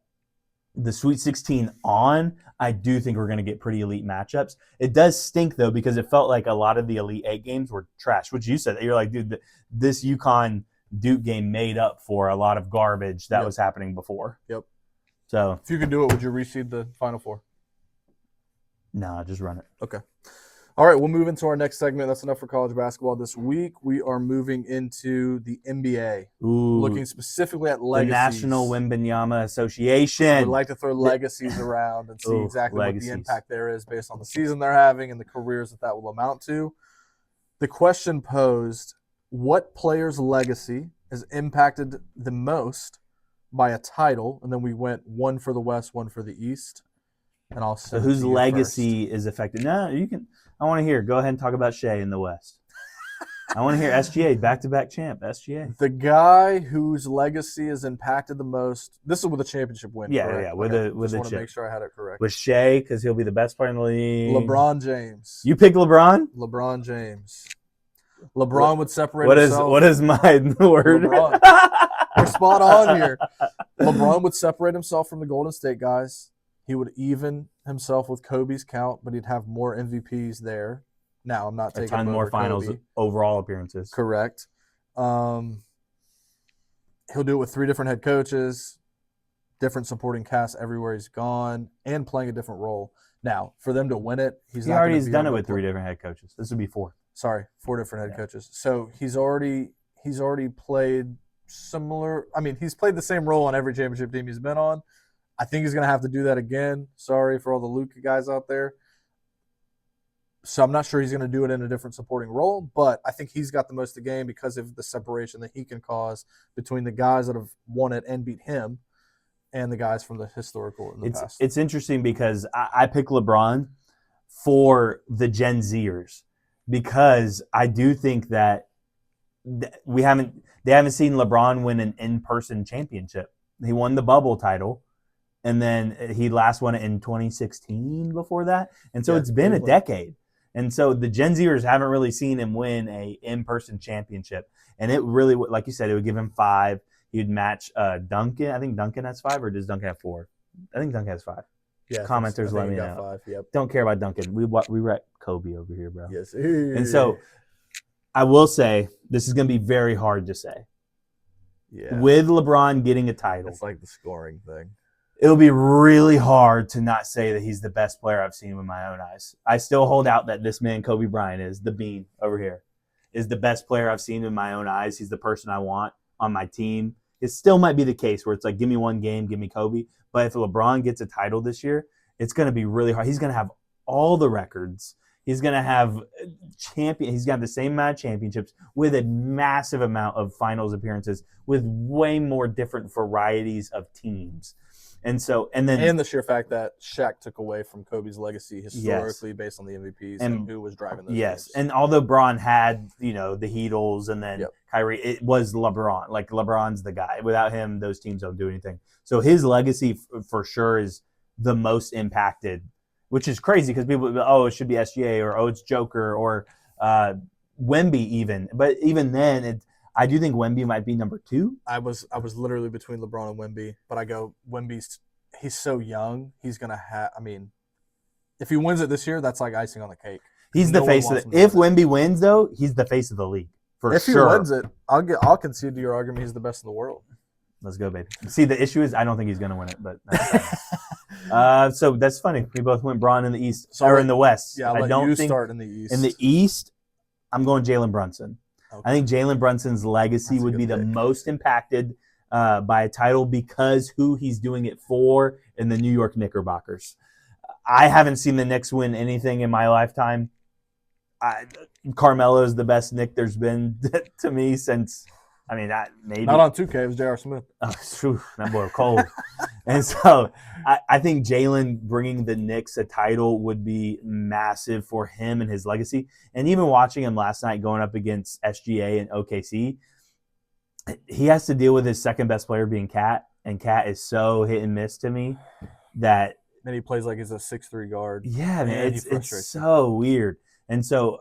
the Sweet 16 on, I do think we're going to get pretty elite matchups. It does stink, though, because it felt like a lot of the Elite 8 games were trash, which you said. You're like, dude, this UConn Duke game made up for a lot of garbage that was happening before. Yep. So if you could do it, would you reseed the Final Four? No, just run it. Okay. All right, we'll move into our next segment. That's enough for college basketball this week. We are moving into the NBA, looking specifically at legacies. The National Wembanyama Association. We'd like to throw legacies around and see exactly what the impact there is based on the season they're having and the careers that will amount to. The question posed, what player's legacy is impacted the most by a title? And then we went one for the West, one for the East. And I'll so whose legacy is affected? No, you can. I want to hear. Go ahead and talk about Shea in the West. I want to hear SGA, back-to-back champ, SGA. The guy whose legacy is impacted the most. This is with a championship win. Yeah, correct? yeah, with a chip. I want to make sure I had it correct. With Shea, because he'll be the best player in the league. LeBron James. You pick LeBron? LeBron James. LeBron would separate himself. What is my word? LeBron. We're spot on here. LeBron would separate himself from the Golden State guys. He would even himself with Kobe's count, but he'd have more MVPs there. Now, I'm not taking a ton more finals overall appearances. Correct. He'll do it with 3 different head coaches, different supporting cast everywhere he's gone, and playing a different role. Now, for them to win it, he already has done it with 3 different head coaches. This would be 4. Sorry, 4 different head coaches. So he's already played similar. I mean, he's played the same role on every championship team he's been on. I think he's going to have to do that again. Sorry for all the Luka guys out there. So I'm not sure he's going to do it in a different supporting role, but I think he's got the most to gain because of the separation that he can cause between the guys that have won it and beat him and the guys from the historical in the past. It's interesting because I pick LeBron for the Gen Zers because I do think that they haven't seen LeBron win an in-person championship. He won the bubble title. And then he last won it in 2016 before that. And so it's been a decade. And so the Gen Zers haven't really seen him win a in-person championship. And it really, like you said, it would give him 5. He'd match Duncan. I think Duncan has 5, or does Duncan have 4? I think Duncan has 5. Yeah, commenters let me know. 5, Don't care about Duncan. We were at Kobe over here, bro. Yes. And so I will say this is going to be very hard to say. Yeah. With LeBron getting a title. It's like the scoring thing. It'll be really hard to not say that he's the best player I've seen with my own eyes. I still hold out that this man, Kobe Bryant, is the bean over here, is the best player I've seen with my own eyes. He's the person I want on my team. It still might be the case where it's like, give me one game, give me Kobe. But if LeBron gets a title this year, it's going to be really hard. He's going to have all the records. He's going to have He's got the same amount of championships with a massive amount of finals appearances with way more different varieties of teams. And the sheer fact that Shaq took away from Kobe's legacy historically based on the MVPs and who was driving those games. And although Bron had, the Heatles and then Kyrie, it was LeBron. Like, LeBron's the guy. Without him, those teams don't do anything. So his legacy for sure is the most impacted, which is crazy because people, it should be SGA or, it's Joker or Wemby even. But even then, I do think Wemby might be number 2. I was literally between LeBron and Wemby, but I go he's so young. He's gonna have. I mean, if he wins it this year, that's like icing on the cake. He's the face of it. If Wemby wins, though, he's the face of the league for if sure. If he wins it, I'll concede to your argument. He's the best in the world. Let's go, baby. See, the issue is I don't think he's going to win it, but so that's funny. We both went Braun in the East or in the West. Yeah, I don't think start in the East. In the East, I'm going Jalen Brunson. Okay. I think Jalen Brunson's legacy would be the most impacted by a title because who he's doing it for in the New York Knickerbockers. I haven't seen the Knicks win anything in my lifetime. Carmelo is the best Knick there's been to me since. I mean, maybe not on 2K. It was J.R. Smith. Oh, true. That boy was cold. And so I think Jalen bringing the Knicks a title would be massive for him and his legacy. And even watching him last night going up against SGA and OKC, he has to deal with his second best player being Cat, and Cat is so hit and miss to me that. And he plays like he's a 6'3" guard. Yeah, man, it's so weird. And so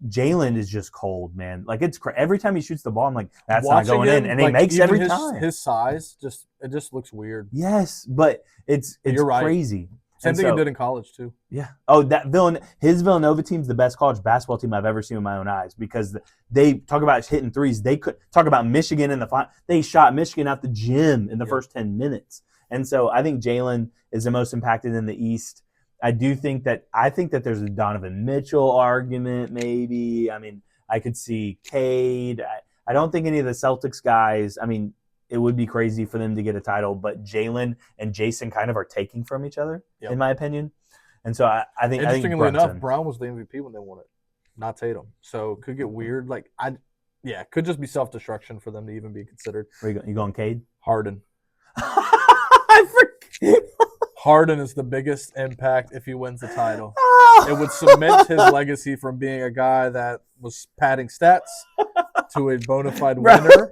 Jalen is just cold, man. Like every time he shoots the ball, I'm like, that's not going in, and he makes every time. His size just looks weird. Yes, but it's crazy. Same thing he did in college too. Yeah. Oh, his Villanova team's the best college basketball team I've ever seen with my own eyes because they talk about hitting threes. They could talk about Michigan in the final. They shot Michigan out the gym in the first 10 minutes, and so I think Jalen is the most impacted in the East. I think that there's a Donovan Mitchell argument, maybe. I mean, I could see Cade. I don't think any of the Celtics guys, I mean, it would be crazy for them to get a title, but Jalen and Jason kind of are taking from each other, in my opinion. And so I think interestingly enough, Brown was the MVP when they won it, not Tatum. So it could get weird. It could just be self-destruction for them to even be considered. Where you going, Cade? Harden. I forget. Harden is the biggest impact if he wins the title. It would cement his legacy from being a guy that was padding stats to a bona fide winner.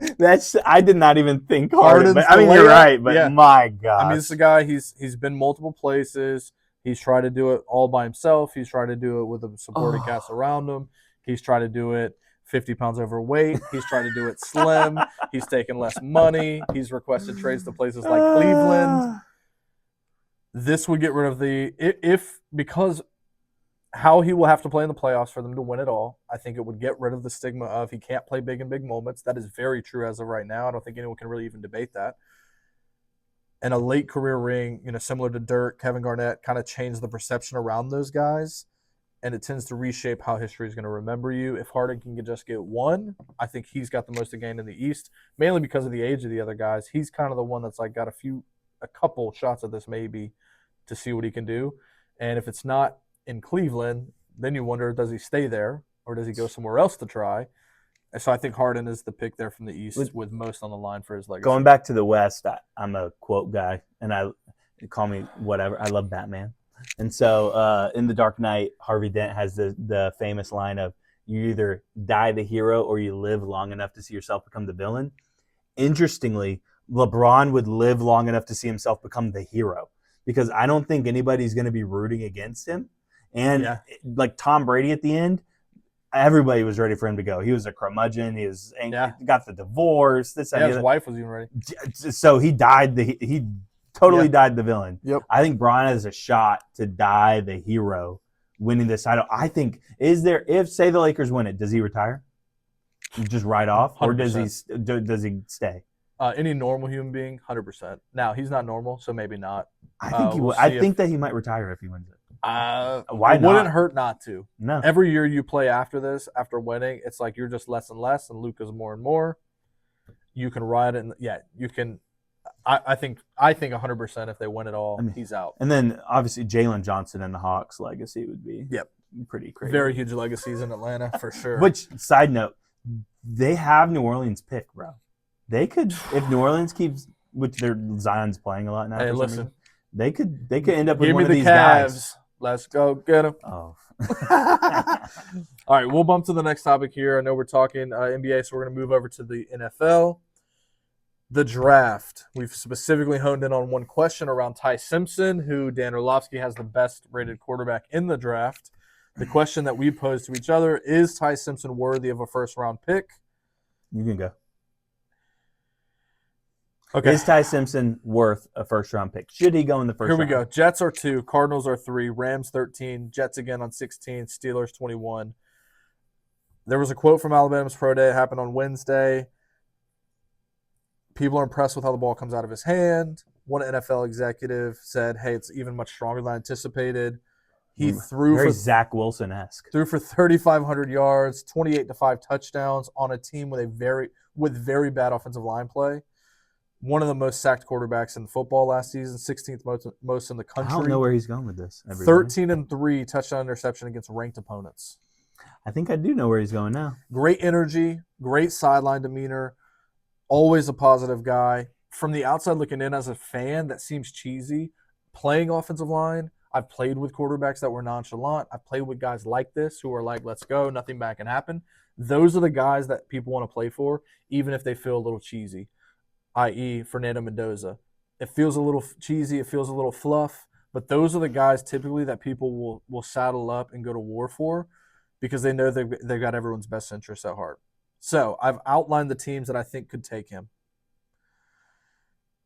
I did not even think Harden. But, I mean, you're right, but my God. I mean, it's a guy, he's been multiple places. He's tried to do it all by himself. He's tried to do it with a supporting cast around him. He's tried to do it 50 pounds overweight. He's tried to do it slim. He's taken less money. He's requested trades to places like Cleveland. This would get rid of because how he will have to play in the playoffs for them to win it all. I think it would get rid of the stigma of he can't play big in big moments. That is very true as of right now. I don't think anyone can really even debate that. And a late career ring, similar to Dirk, Kevin Garnett, kind of changed the perception around those guys. And it tends to reshape how history is going to remember you. If Harden can just get one, I think he's got the most to gain in the East, mainly because of the age of the other guys. He's kind of the one that's got a couple shots at this maybe to see what he can do. And if it's not in Cleveland, then you wonder, does he stay there or does he go somewhere else to try? And so I think Harden is the pick there from the East with most on the line for his legacy. Going back to the West, I'm a quote guy, and call me whatever. I love Batman. And so in The Dark Knight, Harvey Dent has the famous line of, you either die the hero or you live long enough to see yourself become the villain. Interestingly, LeBron would live long enough to see himself become the hero because I don't think anybody's going to be rooting against him. And like Tom Brady at the end, everybody was ready for him to go. He was a curmudgeon. He was got the divorce. His wife was even ready. So he died. He totally died the villain. Yep. I think Bron has a shot to die the hero, winning this title. I think if say the Lakers win it, does he retire? Just ride off, 100%. Or does he stay? Any normal human being, 100%. Now he's not normal, so maybe not. I think he will. I think that he might retire if he wins it. Why not? It wouldn't hurt not to. No. Every year you play after winning, it's like you're just less and less, and Luka's more and more. You can ride it, and you can. I think 100% if they win it all, he's out. And then obviously Jalen Johnson and the Hawks legacy would be pretty crazy. Very huge legacies in Atlanta for sure. Which side note, they have New Orleans pick, bro. They could if New Orleans keeps which their Zion's playing a lot now. Hey, listen, they could end up with give one me of the these Cavs. guys. Let's go get them. Oh. All right, we'll bump to the next topic here. I know we're talking NBA, so we're going to move over to the NFL. The draft. We've specifically honed in on one question around Ty Simpson, who Dan Orlovsky has the best rated quarterback in the draft. The question that we posed to each other, is Ty Simpson worthy of a first-round pick? You can go. Okay. Is Ty Simpson worth a first-round pick? Should he go in the first Here we round? go. Jets are 2, Cardinals are 3, Rams 13, Jets again on 16, Steelers 21. There was a quote from Alabama's Pro Day. It happened on Wednesday. People are impressed with how the ball comes out of his hand. One NFL executive said, hey, it's even much stronger than anticipated. He threw Very for Zach Wilson-esque. 3,500 yards, 28-5 touchdowns on a team with very bad offensive line play. One of the most sacked quarterbacks in football last season, 16th most in the country. I don't know where he's going with this. Everybody. 13-3 touchdown interception against ranked opponents. I think I do know where he's going now. Great energy, great sideline demeanor, always a positive guy. From the outside looking in as a fan, that seems cheesy. Playing offensive line, I've played with quarterbacks that were nonchalant. I've played with guys like this who are like, let's go, nothing bad can happen. Those are the guys that people want to play for, even if they feel a little cheesy, i.e. Fernando Mendoza. It feels a little cheesy. It feels a little fluff. But those are the guys typically that people will saddle up and go to war for because they know they've got everyone's best interest at heart. So I've outlined the teams that I think could take him.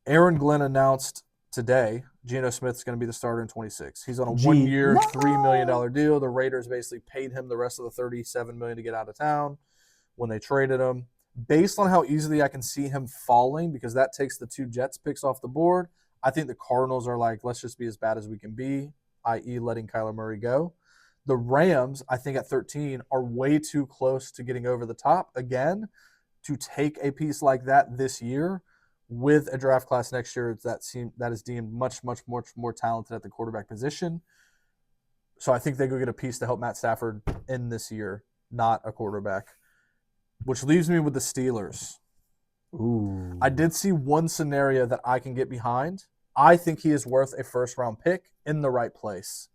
Aaron Glenn announced today Geno Smith's going to be the starter in 26. He's on a 1-year, $3 million deal. The Raiders basically paid him the rest of the $37 million to get out of town when they traded him. Based on how easily I can see him falling, because that takes the 2 Jets picks off the board, I think the Cardinals are like, let's just be as bad as we can be, i.e. letting Kyler Murray go. The Rams, I think at 13, are way too close to getting over the top again to take a piece like that this year with a draft class next year that is deemed much more talented at the quarterback position. So I think they go get a piece to help Matt Stafford in this year, not a quarterback. Which leaves me with the Steelers. Ooh. I did see one scenario that I can get behind. I think he is worth a first-round pick in the right place.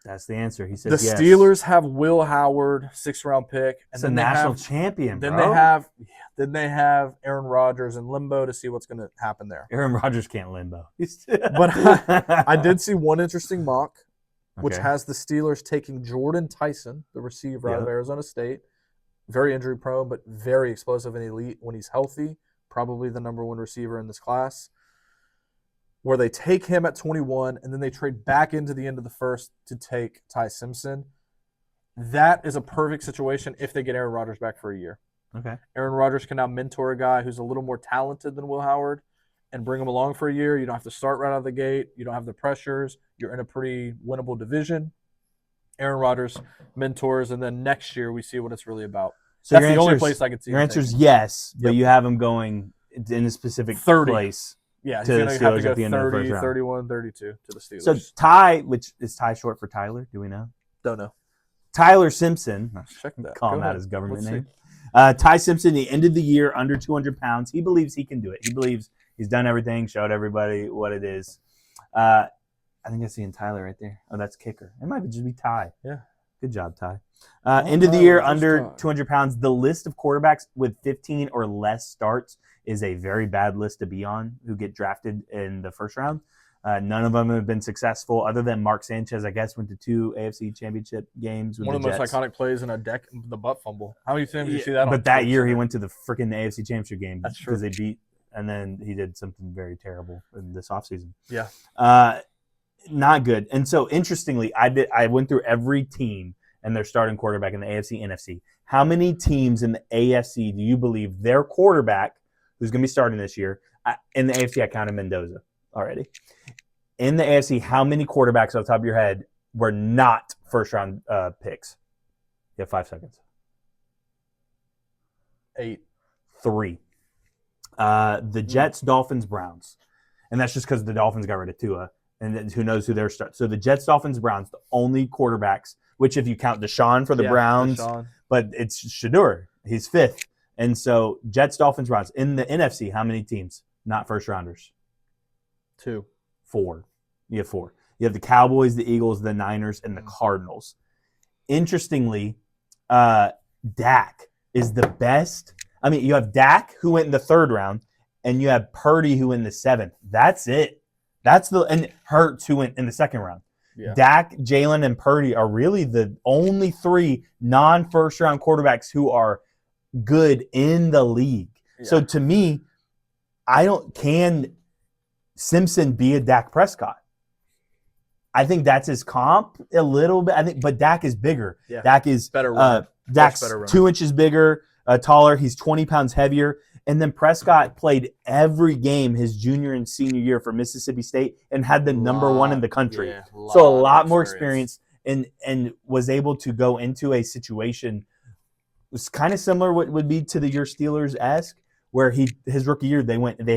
That's the answer. He said The yes. Steelers have Will Howard, 6th-round pick, and It's then a they national have champion, then bro. they have Aaron Rodgers in limbo to see what's going to happen there. Aaron Rodgers can't limbo. But I did see one interesting mock, which Okay. has the Steelers taking Jordan Tyson, the receiver out of Arizona State. Very injury prone, but very explosive and elite when he's healthy. Probably the number 1 receiver in this class. Where they take him at 21 and then they trade back into the end of the first to take Ty Simpson. That is a perfect situation if they get Aaron Rodgers back for a year. Okay. Aaron Rodgers can now mentor a guy who's a little more talented than Will Howard and bring him along for a year. You don't have to start right out of the gate. You don't have the pressures. You're in a pretty winnable division. Aaron Rodgers mentors, and then next year we see what it's really about. So That's the only place I could see. Your him answer is taking. yes, but Yep. you have him going in a specific 30. place. Yeah, he's to going the to have to Steelers go at the end of the 30, first round. 31, 32 to the Steelers. So Ty, which is Ty short for Tyler? Do we know? Don't know. Tyler Simpson. Check that. Call Go him out ahead. his government Let's name. see. Ty Simpson, he ended the year under 200 pounds. He believes he can do it. He believes he's done everything, showed everybody what it is. I think I see in Tyler right there. Oh, that's kicker. It might just be Ty. Yeah. Good job, Ty. End of the Tyler, year just under Ty. 200 pounds. The list of quarterbacks with 15 or less starts is a very bad list to be on who get drafted in the first round. None of them have been successful other than Mark Sanchez, I guess, went to 2 AFC championship games with One of the the most Jets. iconic plays in the butt fumble. How many times did you see that on But that Sports year he Center? went to the freaking AFC championship game That's true. because they beat, and then he did something very terrible in this offseason. Yeah. Not good. And so interestingly, I went through every team and their starting quarterback in the AFC, NFC. How many teams in the AFC do you believe their quarterback, who's going to be starting this year, in the AFC I counted Mendoza already. In the AFC, how many quarterbacks off the top of your head were not first-round picks? You have 5 seconds. 8. 3. The Jets, Dolphins, Browns. And that's just because the Dolphins got rid of Tua. And then who knows who they're starting. So the Jets, Dolphins, Browns, the only quarterbacks, which if you count Deshaun for the Browns, Deshaun. but it's Shedeur. He's 5th. And so Jets, Dolphins, Browns. In the NFC, how many teams? Not first-rounders. 2. 4. You have 4. You have the Cowboys, the Eagles, the Niners, and the Cardinals. Interestingly, Dak is the best. I mean, you have Dak, who went in the 3rd round, and you have Purdy, who went in the 7th. That's it. And Hurts, who went in the 2nd round. Yeah. Dak, Jalen, and Purdy are really the only 3 non-first-round quarterbacks who are good in the league. Yeah. So to me, Can Simpson be a Dak Prescott? I think that's his comp a little bit. But Dak is bigger. Yeah. Dak is Better runner. Dak's better runner. 2 inches bigger, taller. He's 20 pounds heavier. And then Prescott played every game his junior and senior year for Mississippi State and had the number one in the country. Yeah, So a lot more experience and was able to go into a situation. It was kind of similar what would be to your Steelers-esque, where his rookie year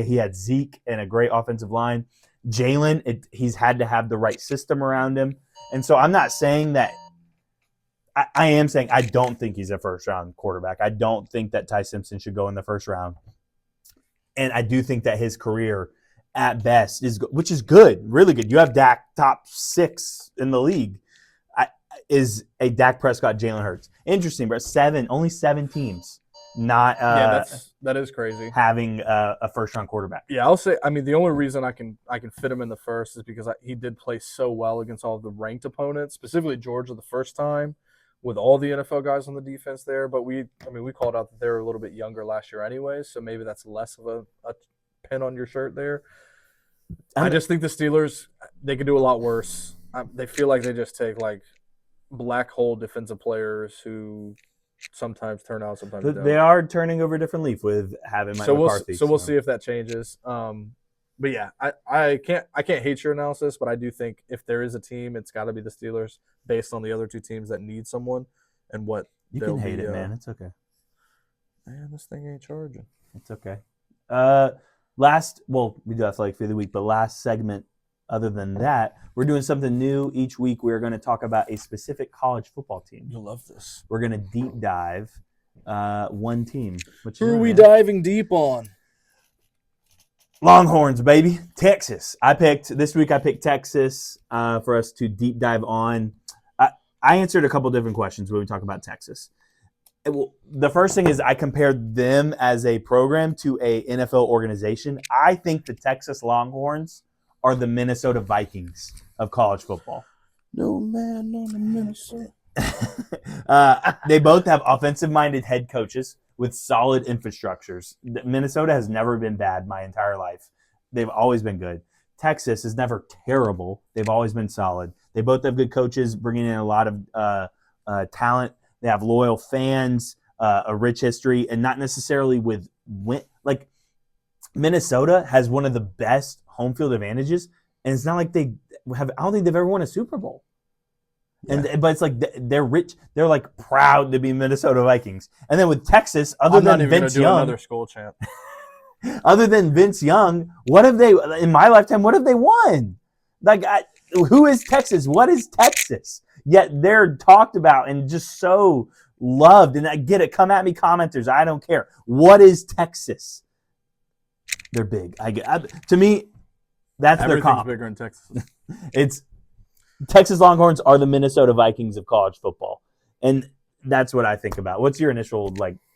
he had Zeke and a great offensive line. Jalen, he's had to have the right system around him. And so I'm not saying that I am saying I don't think he's a first-round quarterback. I don't think that Ty Simpson should go in the first round. And I do think that his career, at best, which is good, really good. You have Dak top 6 in the league. Is a Dak Prescott, Jalen Hurts. Interesting, but only 7 teams not that is crazy having a first-round quarterback. Yeah, I'll say. I mean, the only reason I can fit him in the first is because he did play so well against all of the ranked opponents, specifically Georgia the first time, with all the NFL guys on the defense there. But we called out that they were a little bit younger last year anyway, so maybe that's less of a pin on your shirt there. I just think the Steelers, they could do a lot worse. They feel like they just take like black hole defensive players who sometimes turn out, sometimes don't. They are turning over a different leaf with having Mike McCarthy. We'll see if that changes. But yeah, I can't hate your analysis, but I do think if there is a team, it's got to be the Steelers based on the other 2 teams that need someone and what you can hate it, man. It's okay. Man, this thing ain't charging. It's okay. We do Athletic for the week, but last segment. Other than that, we're doing something new each week. We're going to talk about a specific college football team. You'll love this. We're going to deep dive one team. Who are we diving deep on? Longhorns, baby. Texas. This week I picked Texas for us to deep dive on. I answered a couple different questions when we talk about Texas. The first thing is I compared them as a program to a NFL organization. I think the Texas Longhorns are the Minnesota Vikings of college football. No man on the Minnesota. They both have offensive-minded head coaches with solid infrastructures. Minnesota has never been bad my entire life. They've always been good. Texas is never terrible. They've always been solid. They both have good coaches, bringing in a lot of talent. They have loyal fans, a rich history, and not necessarily with like Minnesota has one of the best home field advantages, and it's not like I don't think they've ever won a Super Bowl. Yeah. But it's like they're rich. They're like proud to be Minnesota Vikings. And then with Texas, other than Vince Young, another school champ. Other than Vince Young, what have they in my lifetime? What have they won? Like, who is Texas? What is Texas? Yet they're talked about and just so loved. And I get it. Come at me, commenters. I don't care. What is Texas? They're big. To me, that's their comp. Everything's bigger in Texas. It's Texas Longhorns are the Minnesota Vikings of college football, and that's what I think about. What's your initial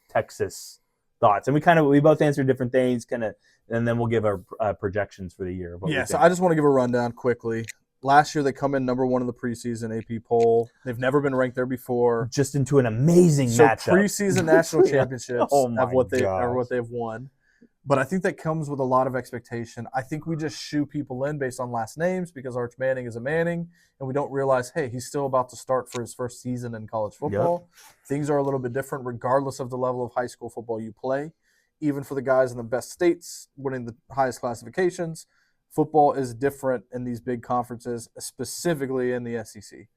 Texas thoughts? And we both answered different things, and then we'll give our projections for the year. So I just want to give a rundown quickly. Last year they come in number 1 in the preseason AP poll. They've never been ranked there before. Just into an amazing matchup. Preseason national championships of what they've won. But I think that comes with a lot of expectation. I think we just shoo people in based on last names because Arch Manning is a Manning, and we don't realize, hey, he's still about to start for his first season in college football. Yep. Things are a little bit different regardless of the level of high school football you play. Even for the guys in the best states winning the highest classifications, football is different in these big conferences, specifically in the SEC.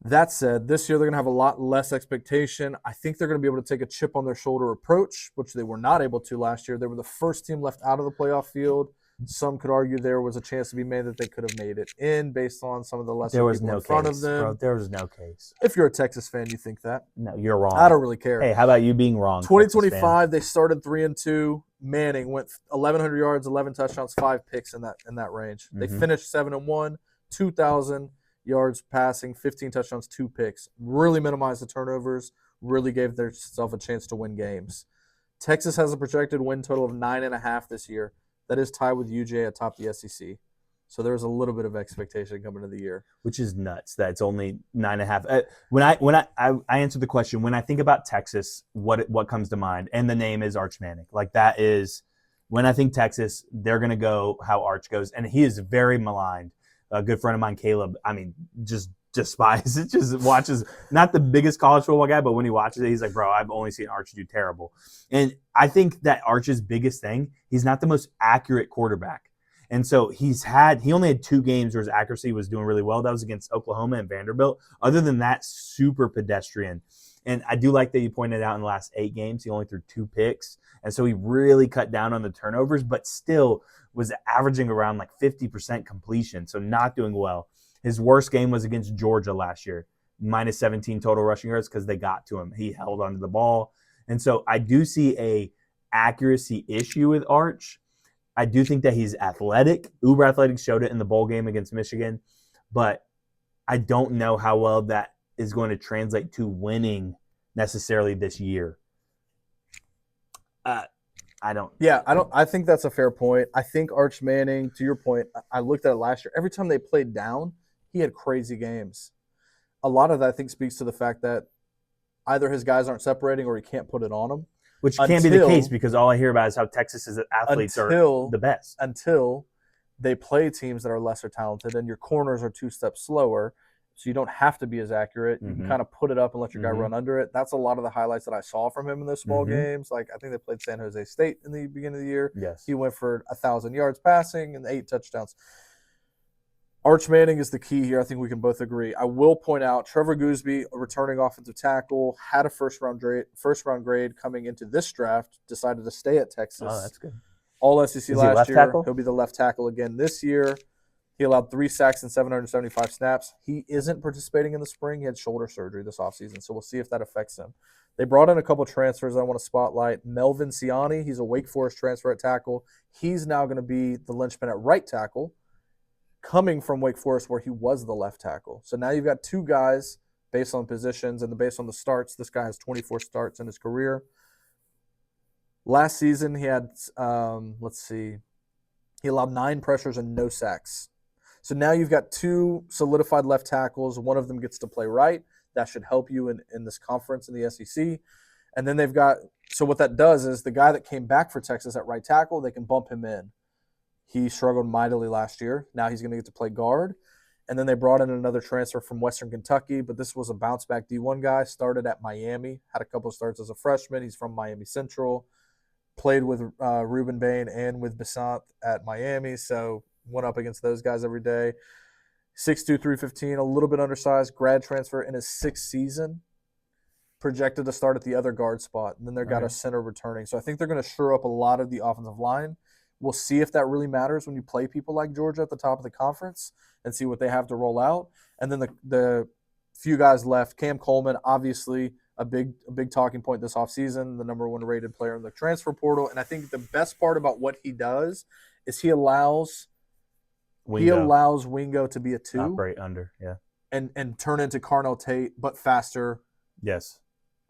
That said, this year they're going to have a lot less expectation. I think they're going to be able to take a chip on their shoulder approach, which they were not able to last year. They were the first team left out of the playoff field. Some could argue there was a chance to be made that they could have made it in based on some of the lesser people in front of them. Bro, there was no case. If you're a Texas fan, you think that. No, you're wrong. I don't really care. Hey, how about you being wrong? 2025, they started 3-2. Manning went 1,100 yards, 11 touchdowns, 5 picks in that range. They finished 7-1, 2,000 yards passing, 15 touchdowns, 2 picks. Really minimized the turnovers, really gave themselves a chance to win games. Texas has a projected win total of 9.5 this year. That is tied with UJ atop the SEC. So there's a little bit of expectation coming into the year. Which is nuts. That's only 9.5. When I answer the question, when I think about Texas, what comes to mind? And the name is Arch Manning. Like that is when I think Texas, they're going to go how Arch goes, and he is very maligned. A good friend of mine, Caleb. I mean, just despises it. Just watches. Not the biggest college football guy, but when he watches it, he's like, "Bro, I've only seen Arch do terrible." And I think that Arch's biggest thing, he's not the most accurate quarterback. And so he only had 2 games where his accuracy was doing really well. That was against Oklahoma and Vanderbilt. Other than that, super pedestrian. And I do like that you pointed out in the last 8 games, he only threw 2 picks. And so he really cut down on the turnovers, but still was averaging around like 50% completion. So not doing well. His worst game was against Georgia last year, minus 17 total rushing yards because they got to him. He held onto the ball. And so I do see a accuracy issue with Arch. I do think that he's athletic. Uber athletic, showed it in the bowl game against Michigan. But I don't know how well that is going to translate to winning necessarily this year. I don't. Yeah, I think that's a fair point. I think Arch Manning, to your point, I looked at it last year. Every time they played down, he had crazy games. A lot of that, I think, speaks to the fact that either his guys aren't separating or he can't put it on them. Which can't be the case because all I hear about is how Texas's athletes are the best. Until they play teams that are lesser talented and your corners are 2 steps slower, so you don't have to be as accurate. You can kind of put it up and let your guy run under it. That's a lot of the highlights that I saw from him in those small games. Like I think they played San Jose State in the beginning of the year. Yes. He went for 1,000 yards passing and 8 touchdowns. Arch Manning is the key here. I think we can both agree. I will point out Trevor Gooseby, a returning offensive tackle, had a first round grade coming into this draft, decided to stay at Texas. Oh, that's good. All SEC last year. Tackle? He'll be the left tackle again this year. He allowed 3 sacks and 775 snaps. He isn't participating in the spring. He had shoulder surgery this offseason, so we'll see if that affects him. They brought in a couple transfers I want to spotlight. Melvin Siani, he's a Wake Forest transfer at tackle. He's now going to be the linchpin at right tackle, coming from Wake Forest where he was the left tackle. So now you've got 2 guys based on positions and based on the starts. This guy has 24 starts in his career. Last season he had, he allowed 9 pressures and no sacks. So now you've got 2 solidified left tackles. One of them gets to play right. That should help you in this conference in the SEC. And then they've got – so what that does is the guy that came back for Texas at right tackle, they can bump him in. He struggled mightily last year. Now he's going to get to play guard. And then they brought in another transfer from Western Kentucky, but this was a bounce-back D1 guy. Started at Miami, had a couple of starts as a freshman. He's from Miami Central. Played with Ruben Bain and with Bissant at Miami, so went up against those guys every day. 6'2", 315, a little bit undersized, grad transfer in his 6th season. Projected to start at the other guard spot, and then they've got a center returning. So I think they're going to shore up a lot of the offensive line. We'll see if that really matters when you play people like Georgia at the top of the conference and see what they have to roll out. And then the few guys left, Cam Coleman, obviously a big talking point this offseason, the number 1 rated player in the transfer portal. And I think the best part about what he does is he allows Wingo to be a 2. Operate under, yeah. And turn into Carnell Tate, but faster. Yes.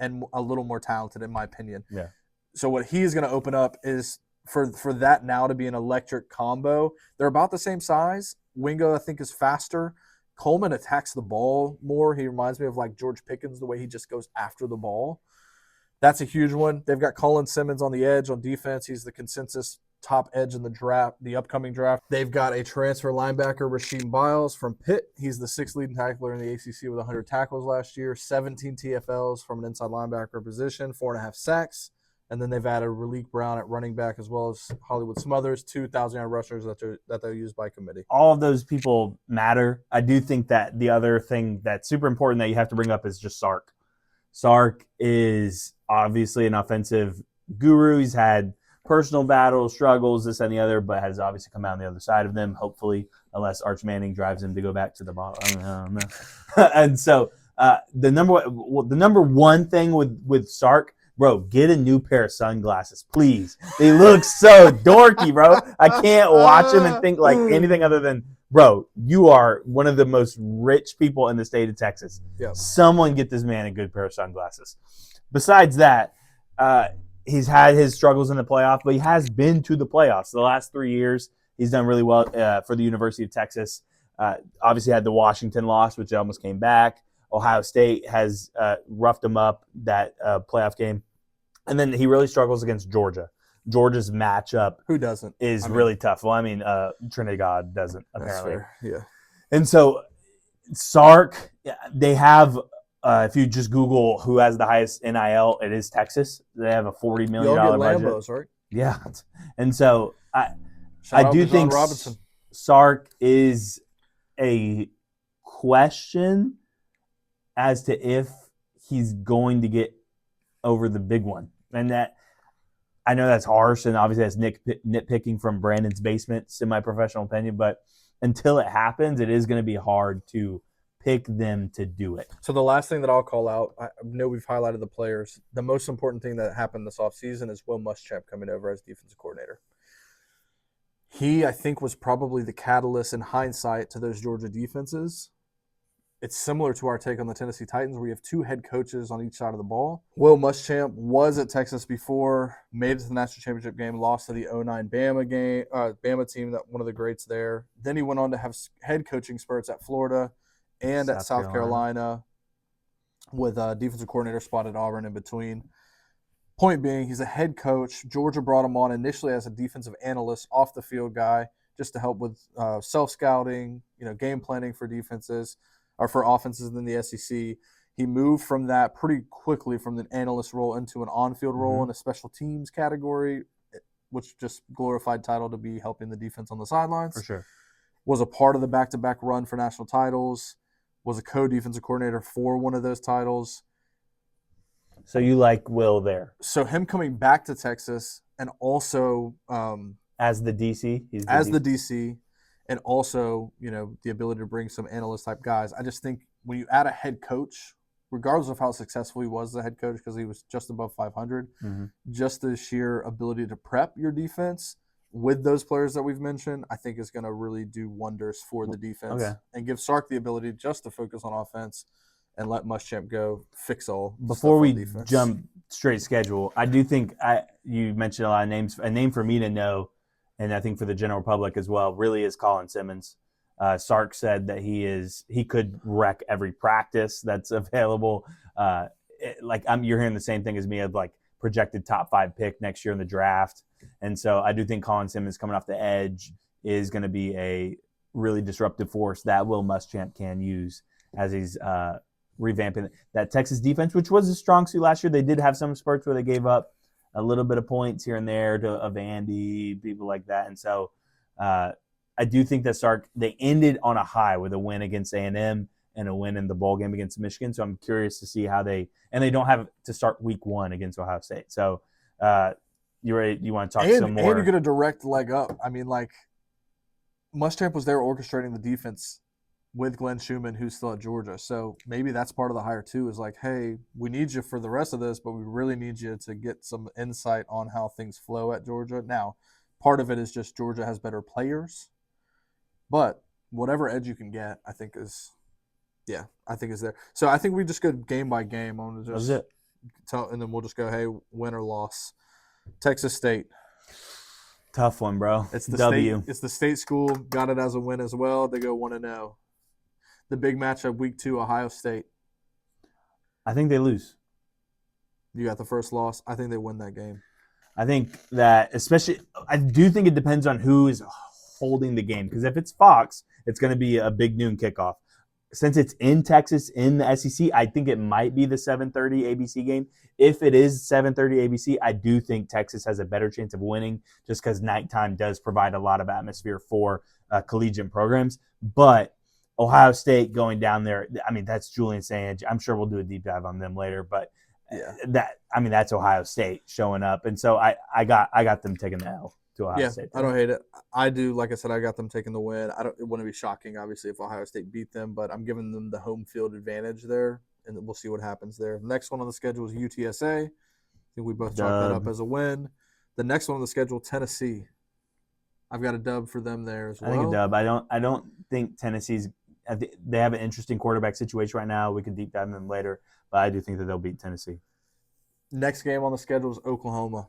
And a little more talented, in my opinion. Yeah. So what he's going to open up is for that now to be an electric combo. They're about the same size. Wingo, I think, is faster. Coleman attacks the ball more. He reminds me of like George Pickens, the way he just goes after the ball. That's a huge one. They've got Colin Simmons on the edge on defense. He's the consensus top edge in the draft, the upcoming draft. They've got a transfer linebacker, Rasheem Biles from Pitt. He's the 6th leading tackler in the ACC with 100 tackles last year, 17 TFLs from an inside linebacker position, 4.5 sacks. And then they've added Raleek Brown at running back as well as Hollywood Smothers, 2 1,000-yard rushers that they're used by committee. All of those people matter. I do think that the other thing that's super important that you have to bring up is just Sark. Sark is obviously an offensive guru. He's had personal battles, struggles, this and the other, but has obviously come out on the other side of them, hopefully, unless Arch Manning drives him to go back to the bottom. I don't know. And so the number one thing with Sark, bro, get a new pair of sunglasses, please. They look so dorky, bro. I can't watch them and think like anything other than, bro, you are one of the most rich people in the state of Texas. Yep. Someone get this man a good pair of sunglasses. Besides that, he's had his struggles in the playoff, but he has been to the playoffs the last 3 years. He's done really well for the University of Texas. Obviously had the Washington loss, which almost came back. Ohio State has roughed him up that playoff game. And then he really struggles against Georgia. Georgia's matchup Who doesn't? is really tough. Well, I mean, Trinity God doesn't, apparently. That's fair. Yeah. And so Sark, they have, if you just Google who has the highest NIL, it is Texas. They have a $40 million Y'all get budget. Lambos, right? Yeah. And so Shout I out do to John think Robinson. Sark is a question as to if he's going to get over the big one. And that, I know that's harsh, and obviously that's nitpicking from Brandon's basement, semi-professional opinion, but until it happens, it is going to be hard to pick them to do it. So the last thing that I'll call out, I know we've highlighted the players. The most important thing that happened this offseason is Will Muschamp coming over as defensive coordinator. He, I think, was probably the catalyst in hindsight to those Georgia defenses. It's similar to our take on the Tennessee Titans, where you have two head coaches on each side of the ball. Will Muschamp was at Texas before, made it to the national championship game, lost to the 2009 Bama team, that one of the greats there. Then he went on to have head coaching spurts at Florida and at South Carolina with a defensive coordinator spot at Auburn in between. Point being, he's a head coach. Georgia brought him on initially as a defensive analyst, off the field guy, just to help with self-scouting, game planning for defenses or for offenses in the SEC. He moved from that pretty quickly from the analyst role into an on-field role in a special teams category, which just glorified title to be helping the defense on the sidelines. For sure. Was a part of the back-to-back run for national titles, was a co-defensive coordinator for one of those titles. So you like Will there? So him coming back to Texas and also as the DC? The DC, and also, the ability to bring some analyst-type guys. I just think when you add a head coach, regardless of how successful he was as a head coach, because he was just above 500, just the sheer ability to prep your defense with those players that we've mentioned, I think is going to really do wonders for the defense and give Sark the ability just to focus on offense and let Muschamp go fix all. Before we jump straight schedule, I do think you mentioned a lot of names. A name for me to know, and I think for the general public as well, really is Colin Simmons. Sark said that he could wreck every practice that's available. You're hearing the same thing as me of like projected top 5 pick next year in the draft. And so I do think Colin Simmons coming off the edge is going to be a really disruptive force that Will Muschamp can use as he's revamping that Texas defense, which was a strong suit last year. They did have some spurts where they gave up a little bit of points here and there to Vandy, people like that. And so I do think that Sark, they ended on a high with a win against A&M and a win in the bowl game against Michigan. So I'm curious to see how they don't have to start week 1 against Ohio State. So you want to talk some more? And you get a direct leg up. I mean, like, Muschamp was there orchestrating the defense with Glenn Schumann, who's still at Georgia. So maybe that's part of the hire too, is like, hey, we need you for the rest of this, but we really need you to get some insight on how things flow at Georgia. Now, part of it is just Georgia has better players, but whatever edge you can get, I think is there. So I think we just go game by game. I'm gonna just tell, and then we'll just go, hey, win or loss. Texas State. Tough one, bro. It's the W. State, it's the state school. Got it as a win as well. They go 1-0. The big matchup, week 2, Ohio State. I think they lose. You got the first loss. I think they win that game. I think that, especially, I do think it depends on who is holding the game. Because if it's Fox, it's going to be a big noon kickoff. Since it's in Texas, in the SEC, I think it might be the 7:30 ABC game. If it is 7:30 ABC, I do think Texas has a better chance of winning just because nighttime does provide a lot of atmosphere for collegiate programs. But Ohio State going down there, I mean, that's Julian Sange. I'm sure we'll do a deep dive on them later. But that's Ohio State showing up. And so I got them taking the L to Ohio State. I don't hate it. I do. Like I said, I got them taking the win. It wouldn't be shocking, obviously, if Ohio State beat them, but I'm giving them the home field advantage there, and we'll see what happens there. The next one on the schedule is UTSA. I think we both chalked that up as a win. The next one on the schedule, Tennessee. I've got a dub for them there as well. I think a dub. I don't think Tennessee's – they have an interesting quarterback situation right now. We can deep dive them later, but I do think that they'll beat Tennessee. Next game on the schedule is Oklahoma.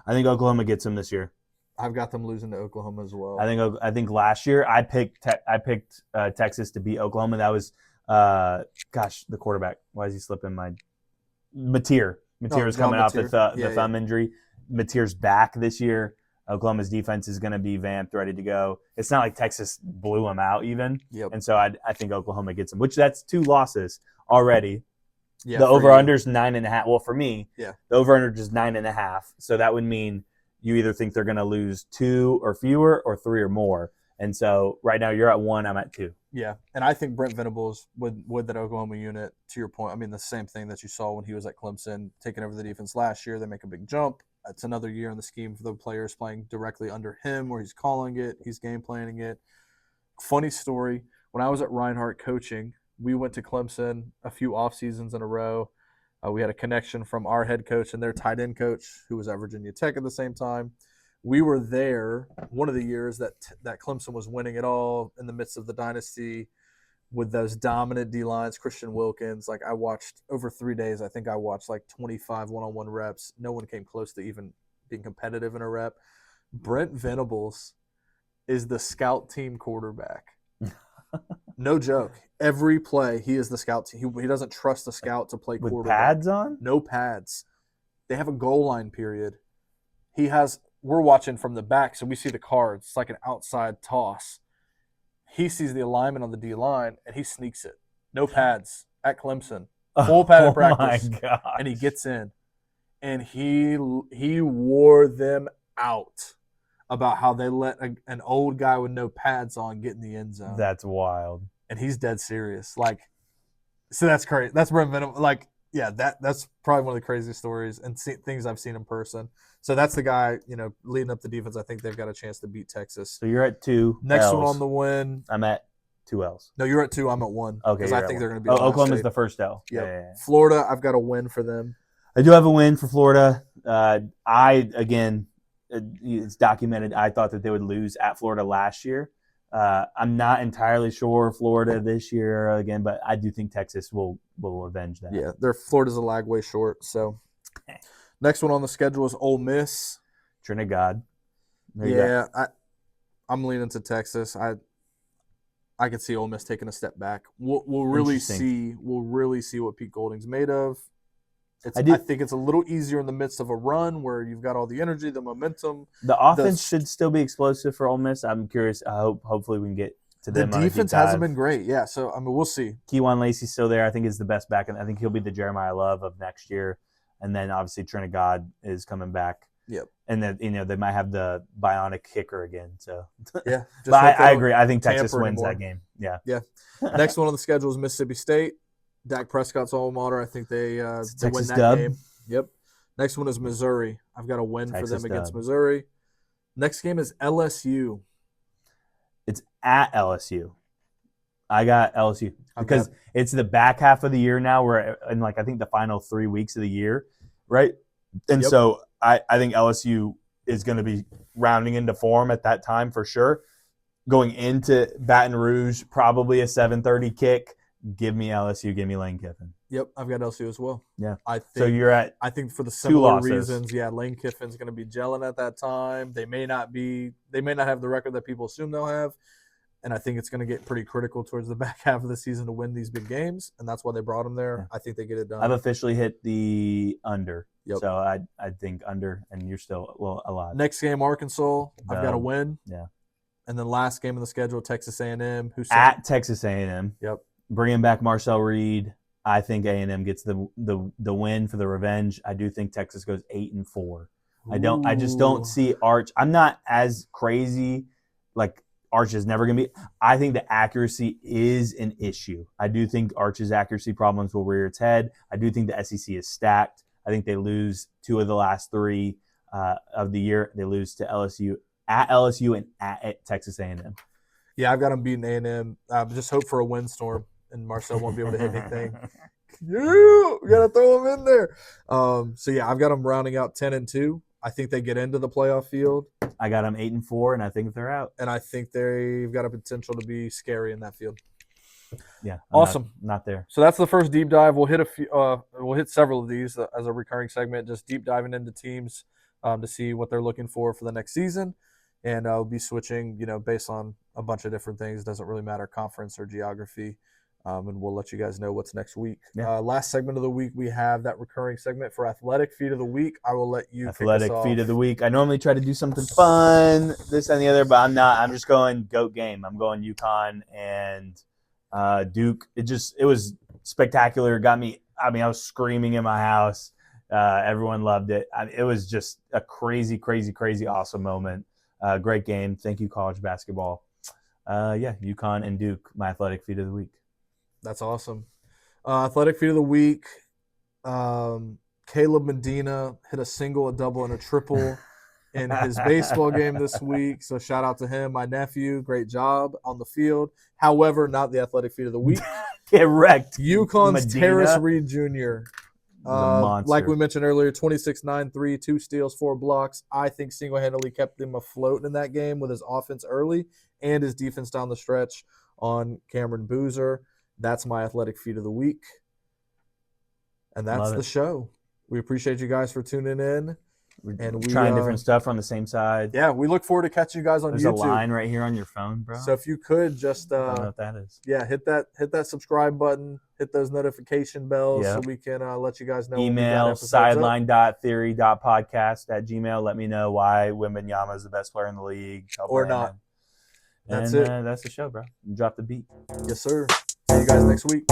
I think Oklahoma gets them this year. I've got them losing to Oklahoma as well. I think last year I picked Texas to beat Oklahoma. That was the quarterback. Why is he slipping my Mateer? Mateer is coming off the thumb injury. Mateer's back this year. Oklahoma's defense is going to be vamped, ready to go. It's not like Texas blew them out even. Yep. And so I think Oklahoma gets them, which that's 2 losses already. Yeah, the over-under is 9.5. Well, for me, the over-under is 9.5. So that would mean you either think they're going to lose 2 or fewer or 3 or more. And so right now you're at 1, I'm at 2. Yeah, and I think Brent Venables with that Oklahoma unit, to your point, I mean, the same thing that you saw when he was at Clemson, taking over the defense last year. They make a big jump. It's another year in the scheme for the players playing directly under him where he's calling it, he's game planning it. Funny story, when I was at Reinhardt coaching, we went to Clemson a few off seasons in a row. We had a connection from our head coach and their tight end coach, who was at Virginia Tech at the same time. We were there one of the years that Clemson was winning it all in the midst of the dynasty with those dominant D-lines, Christian Wilkins. Like, I watched over 3 days, I think I watched like 25 one-on-one reps. No one came close to even being competitive in a rep. Brent Venables is the scout team quarterback. No joke. Every play, he is the scout team. He doesn't trust the scout to play With quarterback. pads on? No pads. They have a goal line period. We're watching from the back, so we see the cards. It's like an outside toss. He sees the alignment on the D-line, and he sneaks it. No pads at Clemson. Full padded practice. My gosh. And he gets in. And he wore them out about how they let an old guy with no pads on get in the end zone. That's wild. And he's dead serious. Like, so that's crazy. That's Brent Venables. Like, yeah, that's probably one of the craziest stories and things I've seen in person. So that's the guy, leading up the defense. I think they've got a chance to beat Texas. So you're at 2. Next L's. one on the win. I'm at 2 L's. No, you're at 2. I'm at 1. Okay. Because I think they're going to be. Oklahoma's the first L. Yep. Yeah. Florida, I've got a win for them. I do have a win for Florida. It's documented. I thought that they would lose at Florida last year. I'm not entirely sure Florida this year again, but I do think Texas will avenge that. Yeah, Florida's a lag way short. So next one on the schedule is Ole Miss. Trinidad. I'm leaning to Texas. I could see Ole Miss taking a step back. We'll really see what Pete Golding's made of. I think it's a little easier in the midst of a run where you've got all the energy, the momentum. The offense should still be explosive for Ole Miss. I'm curious. Hopefully we can get to them. The defense hasn't been great. Yeah, so I mean, we'll see. Kejuan Lacey's still there. I think is the best back, and I think he'll be the Jeremiah Love of next year. And then obviously Trinidad is coming back. Yep. And then they might have the bionic kicker again. So yeah, but I agree. I think Texas wins that game. Yeah. Yeah. Next one on the schedule is Mississippi State. Dak Prescott's alma mater. I think they win that game. Yep. Next one is Missouri. I've got a win for them against Missouri. Next game is LSU. It's at LSU. I got LSU because it's the back half of the year now. We're in I think the final 3 weeks of the year, right? And so I think LSU is going to be rounding into form at that time for sure. Going into Baton Rouge, probably a 7:30 kick. Give me LSU. Give me Lane Kiffin. Yep, I've got LSU as well. Yeah. I think, so you're at. I think for the similar reasons. Yeah, Lane Kiffin's going to be gelling at that time. They may not have the record that people assume they'll have, and I think it's going to get pretty critical towards the back half of the season to win these big games, and that's why they brought him there. Yeah. I think they get it done. I've officially hit the under. Yep. So I think under, and you're still alive. Next game, Arkansas. I've got a win. Yeah. And then last game in the schedule, Texas A&M. At Texas A&M. Yep. Bringing back Marcel Reed, I think A&M gets the win for the revenge. I do think Texas goes 8-4. I just don't see Arch. I'm not as crazy like Arch is never going to be. I think the accuracy is an issue. I do think Arch's accuracy problems will rear its head. I do think the SEC is stacked. I think they lose 2 of the last 3 of the year. They lose to LSU and at Texas A&M. Yeah, I've got them beating A&M. Just hope for a windstorm. And Marcel won't be able to hit anything. We gotta throw him in there. So yeah, I've got them rounding out 10-2. I think they get into the playoff field. I got them 8-4, and I think they're out. And I think they've got a potential to be scary in that field. Yeah, awesome. Not there. So that's the first deep dive. We'll hit we'll hit several of these as a recurring segment. Just deep diving into teams to see what they're looking for the next season. and we'll be switching, based on a bunch of different things. It doesn't really matter, conference or geography. And we'll let you guys know what's next week. Yeah. Last segment of the week, we have that recurring segment for Athletic Feed of the Week. I will let you Athletic kick us Feed off. of the Week. I normally try to do something fun, this and the other, but I'm not. I'm just going GOAT game. I'm going UConn and Duke. It was spectacular. It got me. I mean, I was screaming in my house. Everyone loved it. It was just a crazy, crazy, crazy awesome moment. Great game. Thank you, college basketball. UConn and Duke, my Athletic Feed of the Week. That's awesome. Athletic Feed of the Week. Caleb Medina hit a single, a double, and a triple in his baseball game this week. So shout out to him, my nephew. Great job on the field. However, not the Athletic Feed of the Week. Get wrecked. UConn's Medina. Terrace Reed Jr. Monster. Like we mentioned earlier, 26-9-3, 2 steals, 4 blocks. I think single-handedly kept him afloat in that game with his offense early and his defense down the stretch on Cameron Boozer. That's my Athletic Feed of the Week. And that's the show. We appreciate you guys for tuning in. We're trying different stuff on the same side. Yeah, we look forward to catching you guys on There's YouTube. There's a line right here on your phone, bro. So if you could just I don't know what that is. Yeah, hit that subscribe button, hit those notification bells so we can let you guys know. Email sideline.theory.podcast@gmail. Let me know why Wembanyama is the best player in the league. Or not. That's it. That's the show, bro. Drop the beat. Yes, sir. See you guys next week.